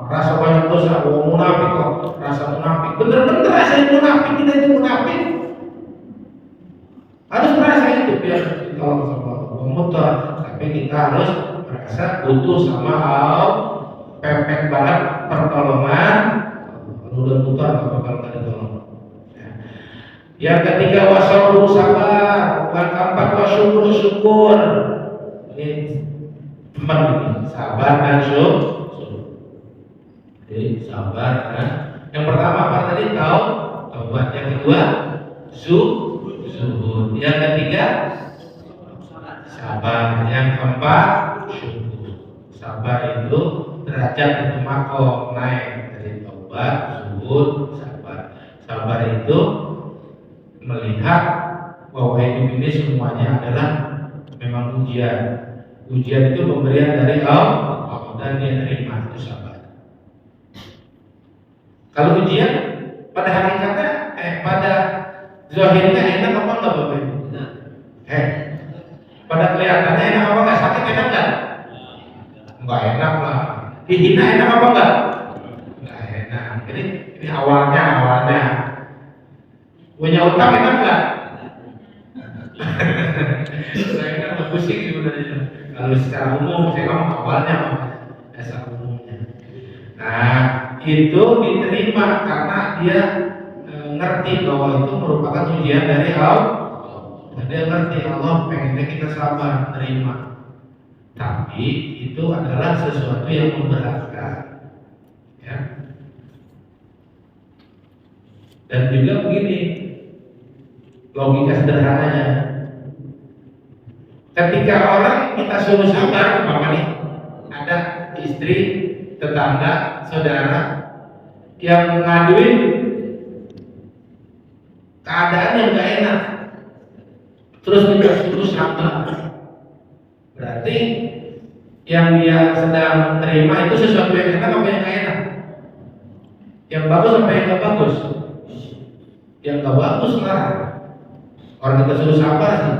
rasa banyak dosa, munafik kok, rasa munafik. Bener-bener rasa munafik, kita itu munafik. Harus merasa itu biar ditolong sama Allah. Mutar, tapi kita harus merasa butuh sama Allah. Pepek banget pertolongan. Kalau udah mutar, gak bakal ditolong. Yang ketiga wasyukru sabar, yang keempat wasyukru syukur. Ini teman ini, sabar dan syukur. Jadi sabar kan. Yang pertama apa tadi? Taubat. Yang kedua zuhud. Yang ketiga sabar. Yang keempat syukur. Sabar itu derajat itu makom naik dari taubat, zuhud, sabar. Sabar itu melihat bahwa hidup ini semuanya adalah memang ujian. Ujian itu pemberian dari Allah dan dia terima, itu sabar. Kalau ujian pada hakikatnya pada zahirnya enak apa enggak Bapak Ibu? Pada kelihatannya enak apa enggak? Sakit enak enggak? Enggak enak lah. Dihina enak apa enggak? Enggak enak. Ini awalnya. Punya utang enak enggak? Saya kan pusing sebenarnya. Kalau secara umum saya ngomong awalnya dasar umumnya. Nah, itu diterima karena dia ngerti bahwa itu merupakan ujian dari Allah. Dia ngerti Allah pengennya kita sabar, terima. Tapi itu adalah sesuatu yang memberatkan, ya. Dan juga begini, logika sederhananya, ketika orang kita suruh sabar, nih ada istri, tetangga, saudara yang ngaduin keadaan yang gak enak, terus kita suruh sabar, berarti yang dia sedang terima itu sesuatu yang enak apa yang gak enak? Yang bagus apa yang gak bagus? Yang gak bagus lah. Orang kita suruh sabar sih.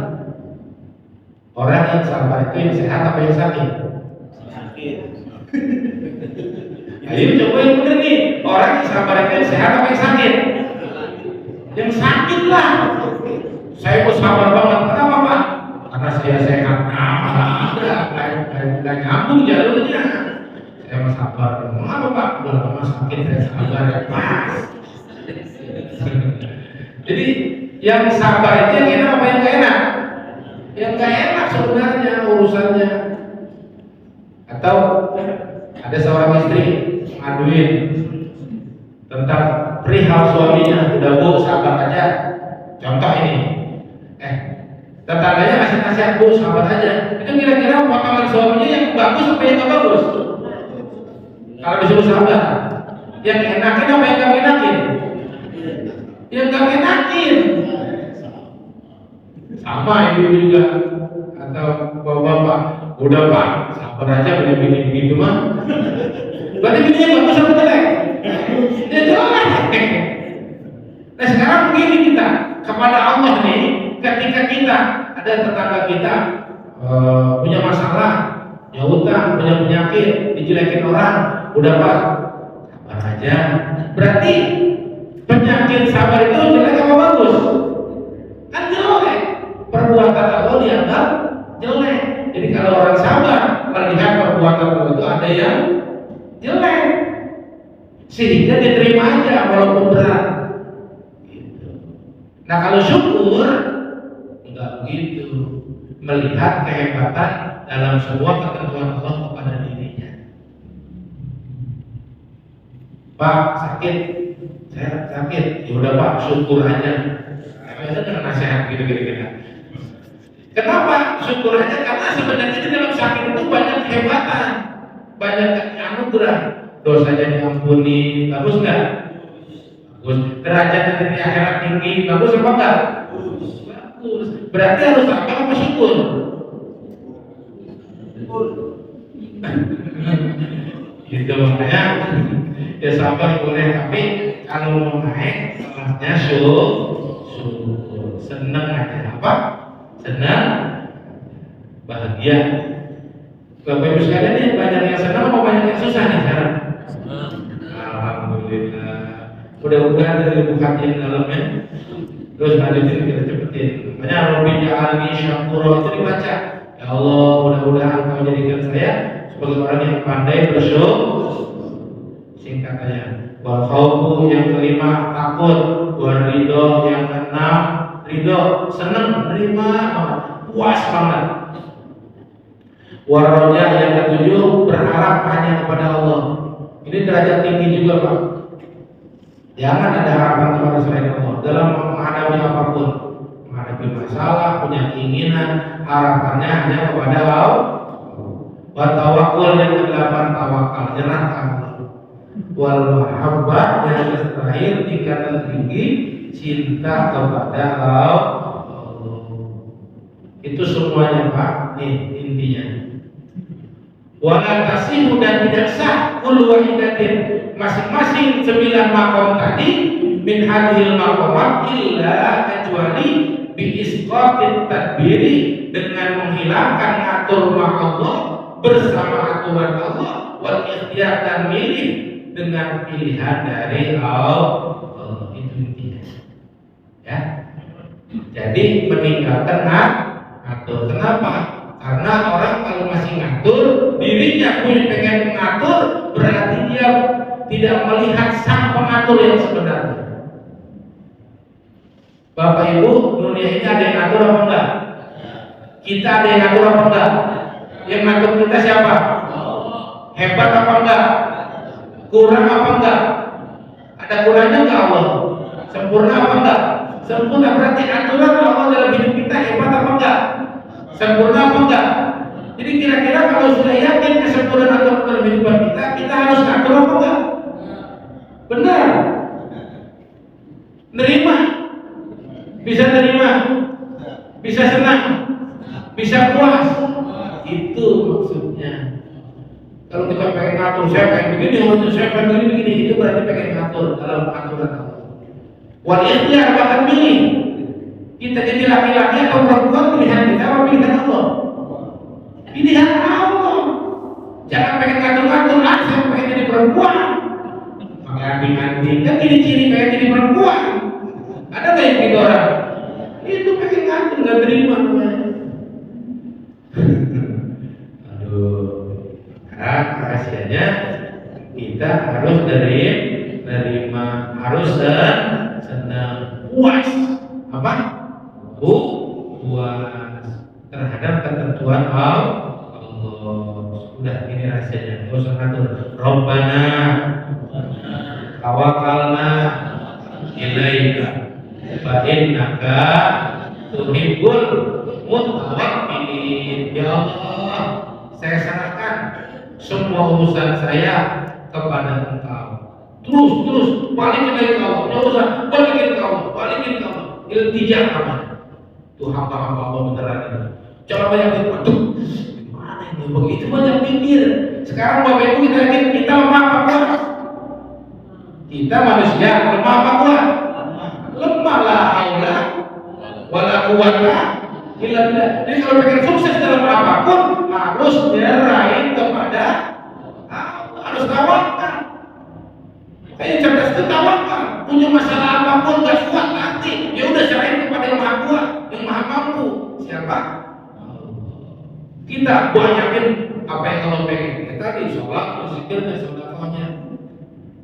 Orang yang sabar itu yang sehat apa yang sakit? Sakit. Ayo coba yang bener nih. Orang yang sabar itu yang sehat apa yang sakit? Yang sakit lah. Saya mau sabar banget. Kenapa Pak? Karena saya sehat. Nggak nyambung jalurnya. Saya mau sabar. Mengapa Pak? Udah lama sakit saya sabar ya pas. Jadi yang sabar itu yang enak apa yang gak enak? Yang gak enak sebenarnya urusannya. Atau ada seorang istri ngaduin tentang perihal suaminya, udah Bu sabar aja. Contoh ini, tetangganya kasih nasihat Bu sabar aja. Itu kira-kira potongan suaminya yang bagus apa yang gak bagus? Kalau disuruh sabar, yang enakin apa yang gak enakin? Yang gak enakin. Sama ibu juga atau bapak-bapak, udah Pak sabar aja begini begitu mah. Berarti bininya bagus apa jelek? Dia jelek. Nah sekarang begini kita kepada Allah nih, ketika kita ada tetangga kita punya masalah, punya utang, punya penyakit, dijelekin orang, udah Pak sabar aja. Berarti penyakit sabar itu jelek apa bagus? Kan jelek. Perbuatan Allah dianggap jelek. Jadi kalau orang sabar melihat perbuatan Allah itu ada yang jelek, sehingga diterima aja walaupun berat. Gitu. Nah kalau syukur enggak begitu, melihat kehebatan dalam semua ketentuan Allah kepada dirinya. Pak sakit, saya sakit, ya udah Pak syukur aja. Itu dengan nasihat gitu. Kenapa syukur aja? Karena sebenarnya di dalam sakit itu banyak kehebatan, banyak anugerah. Dosanya diampuni, bagus nggak? Bagus. Derajatnya di akhirat tinggi, bagus apa enggak? Bagus. Berarti harus sabar apa syukur? Gitu makanya ya sabar boleh, tapi kalau mau naik salahnya syukur. Seneng aja apa? Senang, bahagia. Bapak Ibu sekalian nih banyak yang senang atau banyak yang susah nih sekarang? Alhamdulillah. Mudah-mudahan dari lubuk hati yang dalamnya. Terus hadirin kita cepetin. Makanya Rabbi ja'alni syakura itu dibaca. Ya Allah, mudah-mudahan Kau jadikan saya sebagai orang yang pandai bersyukur. Singkatannya. Wal khawfu yang kelima takut. Wal ridho yang keenam ridho, senang, menerima banget, puas banget. Waroja yang ketujuh berharap hanya kepada Allah. Ini derajat tinggi juga Pak. Jangan ada harapan kepada selain Allah dalam menghadapi apapun, menghadapi masalah, punya keinginan, harapannya hanya kepada Allah. Watawakul yang kedelapan tawakal, nyerah ke Allah. Wal mahabbah yang terakhir tingkatan tinggi, cinta kepada Allah. Itu semuanya Pak, nih intinya. Wala tasihu dan tidak sah kullu wahidatin, masing-masing 9 maqam tadi min hadhil maqamat illa kecuali bi isqatit tadbiri, dengan menghilangkan atur Allah bersama aturan Allah, wal ikhtiyar dan milih dengan pilihan dari Allah. Itu intinya. Ya. Jadi meninggalkan atur. Kenapa? Karena orang kalau masih ngatur, dirinya pun pengen mengatur, berarti dia tidak melihat sang pengatur yang sebenarnya. Bapak Ibu, dunia ini ada yang ngatur apa enggak? Kita ada yang ngatur apa enggak? Yang ngatur kita siapa? Hebat apa enggak? Kurang apa enggak? Ada kurangnya enggak Allah? Sempurna apa enggak? Sempurna. Berarti aturan Allah dalam hidup kita hebat apa enggak? Sempurna apa enggak? Jadi kira-kira kalau sudah yakin kesempurnaan aturan dalam hidup kita harus ngatur apa enggak? Benar. Nerima. Bisa terima. Bisa senang. Bisa puas. Itu maksudnya. Kalau kita pengen ngatur, saya pengen begini, saya pengen begini, itu berarti pengen ngatur dalam aturan Allah. Wal ikhtiyar bahkan milih. Kita jadi laki-laki atau perempuan, pilihan kita apa pilihan Allah? Pilihan Allah. Jangan pengen ngatur-ngatur, saya pengen jadi perempuan. Pakai anting-anting, kan ciri-ciri pengen jadi perempuan. Ada nggak yang gitu orang? Itu pengen ngatur, nggak terima namanya. Aduh, rahasianya kita harus menerima, harus senang, puas. Apa? Puas terhadap ketentuan Allah. Udah, ini rahasianya. Gak usah ngatur. Rabbana tawakkalna ilaika fa innaka tuhibbul mutawakkilin. Ya Allah, saya serahkan semua urusan saya kepada Engkau. Terus balikin dari Kau. Enggak usah balikin Kau. Iltija apa? Tuh hamba-hamba Allah beneran itu. Jangan banyak mikir. Aduh, gimana ini? Begitu banyak mikir. Sekarang Bapak Ibu kita yakin kita lemah apa kuat? Kita manusia lemah apa kuat? Lemah lah, haula wala quwata illa billah. Jadi kalau pengen sukses dalam apapun harus nyerahin kepada Allah, harus tawakal. Kayak cerdas itu tawakal. Punya masalah apapun gak kuat nanti, ya udah serahin kepada yang maha kuat, yang maha mampu. Siapa? Kita banyakin apa yang kalau pengen. Tadi sholat, zikirnya, sedekahnya.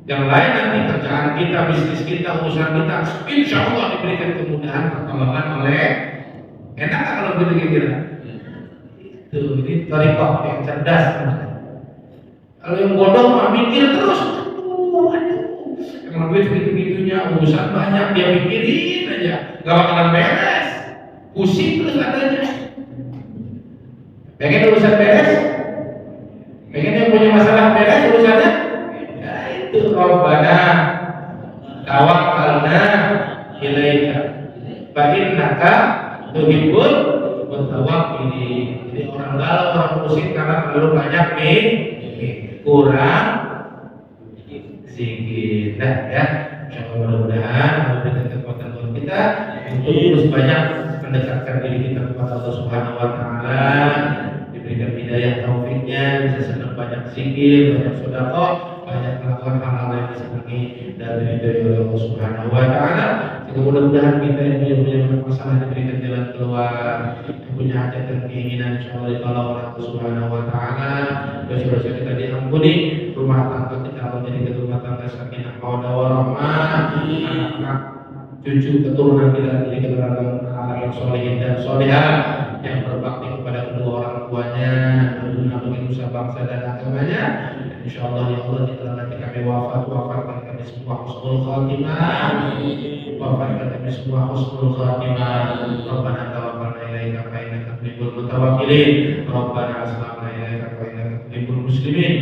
Yang lain nanti kerjaan kita, bisnis kita, urusan kita, insya Allah diberikan kemudahan, pertolongan oleh. Enak gak kalau begitu kira-kira? Tuh, ini thariqah yang cerdas. Kalau yang bodoh mah mikir terus. Emang duit gitu-gitunya, urusan banyak, dia mikirin aja, gak bakalan beres, pusing terus adanya. Pengen urusan beres? Pengen yang punya masalah beres urusannya? Ya itu Rabbana tawakkalna ilaika fa innaka tuhibbul mutawakkilin. Jadi orang galau, orang pusing karena terlalu banyak nih, kurang sedikit, ya. Insyaallah mudah-mudahan memberikan kekuatan buat kita untuk terus banyak mendekatkan diri kita kepada Allah Subhanahu Wa Taala, diberikan hidayah taufiknya, bisa senang banyak zikir, banyak sedekah, banyak melakukan hal-hal yang disenangi dan diridhoi oleh Allah Subhanahu Wa Taala. Sehingga mudah-mudahan kita yang punya masalah diberikan jalan keluar, yang punya hajat dan keinginan insyaallah ditolong oleh Allah Subhanahu Wa Taala, dosa-dosa kita diampuni, rumah tangga kita menjadi rumah tangga sakinah mawaddah warahmah, anak-anak cucu keturunan kita menjadi anak yang solehin dan solehah yang berbakti kepada kedua orang tuanya, mengenai usaha bangsa dan agamanya. Insyaallah ya Allah, jika nanti kami wafatkan kami semua husnul khatimah, wafatkan kami semua husnul khatimah. Rabbana tawakkalna ilaika fa innaka tuhibbul mutawakkilin. Rabbana aslamna ilaika fa innaka tuhibbul muslimin.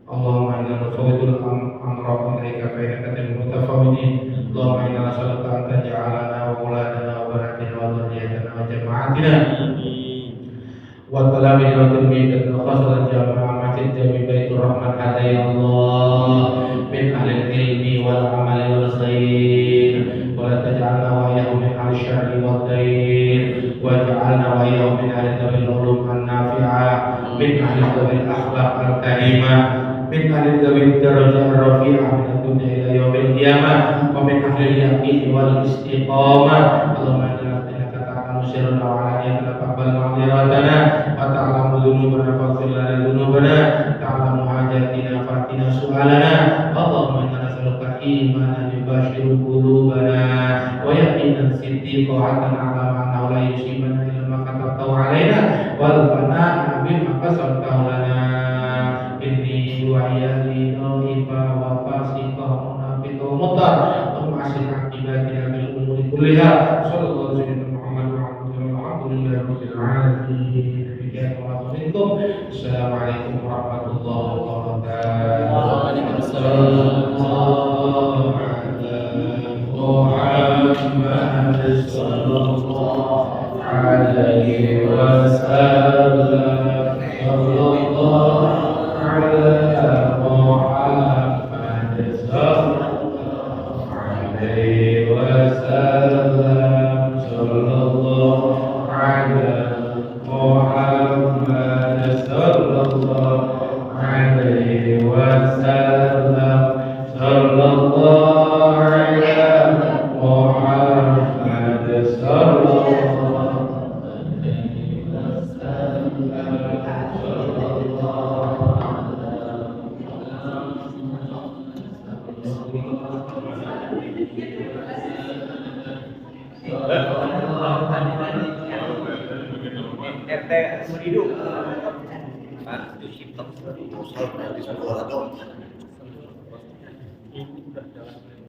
Allahumma inna nufawwidul amra ilaika fa innaka tuhibbul mutafawwidin. Allahumma inna nas'aluka an taj'alana wa auladana wa banatina wa dhurriyyatina wa jama'atina wa talamina wa tilmidana wa khasatan jama'a masjid jami baitur rahman hada ya Allah min ahli ilmi wal amali wal khair wa la taj'alna wa iyyahum min ahli syarri wad dain wa ja'alna wa iyyahum min ahli tawil ulum an-nafi'ah min ahli tawil akhlaq al-karimah min ahli tawil darajah rafi'ah min ad-dunya ila yaumil qiyamah wa min ahli al-yaqin wal istiqamah. Allahumma inna ta'lamu sirrana wa alaniyatana faqbal ma'dziratana wa ta'lamu dhunubana faghfir lana dhunubana ta'lamu hajatina fatina su'alana. Allahumma inna nas'aluka imanan yubashiru qulubana wa yaqinan siddiqatan 'ala annahu la yusibana illa ma katabtahu 'alaina wal fana'a bima qasamtahu lana. Inni wa iyali ifa wa fasiqa munafiq wa mutar wa ma'asil akibatina bil umuri kulliha. Sallallahu alaihi wa Muhammad wa alhamdulillahi rabbil alamin. Assalamualaikum warahmatullahi wabarakatuh. Waalaikumsalam. Muhammad sallallahu alaihi wasallam. Sallallahu ala Muhammad sallallahu alaihi wasallam. RT hidup. Pak, itu simptom.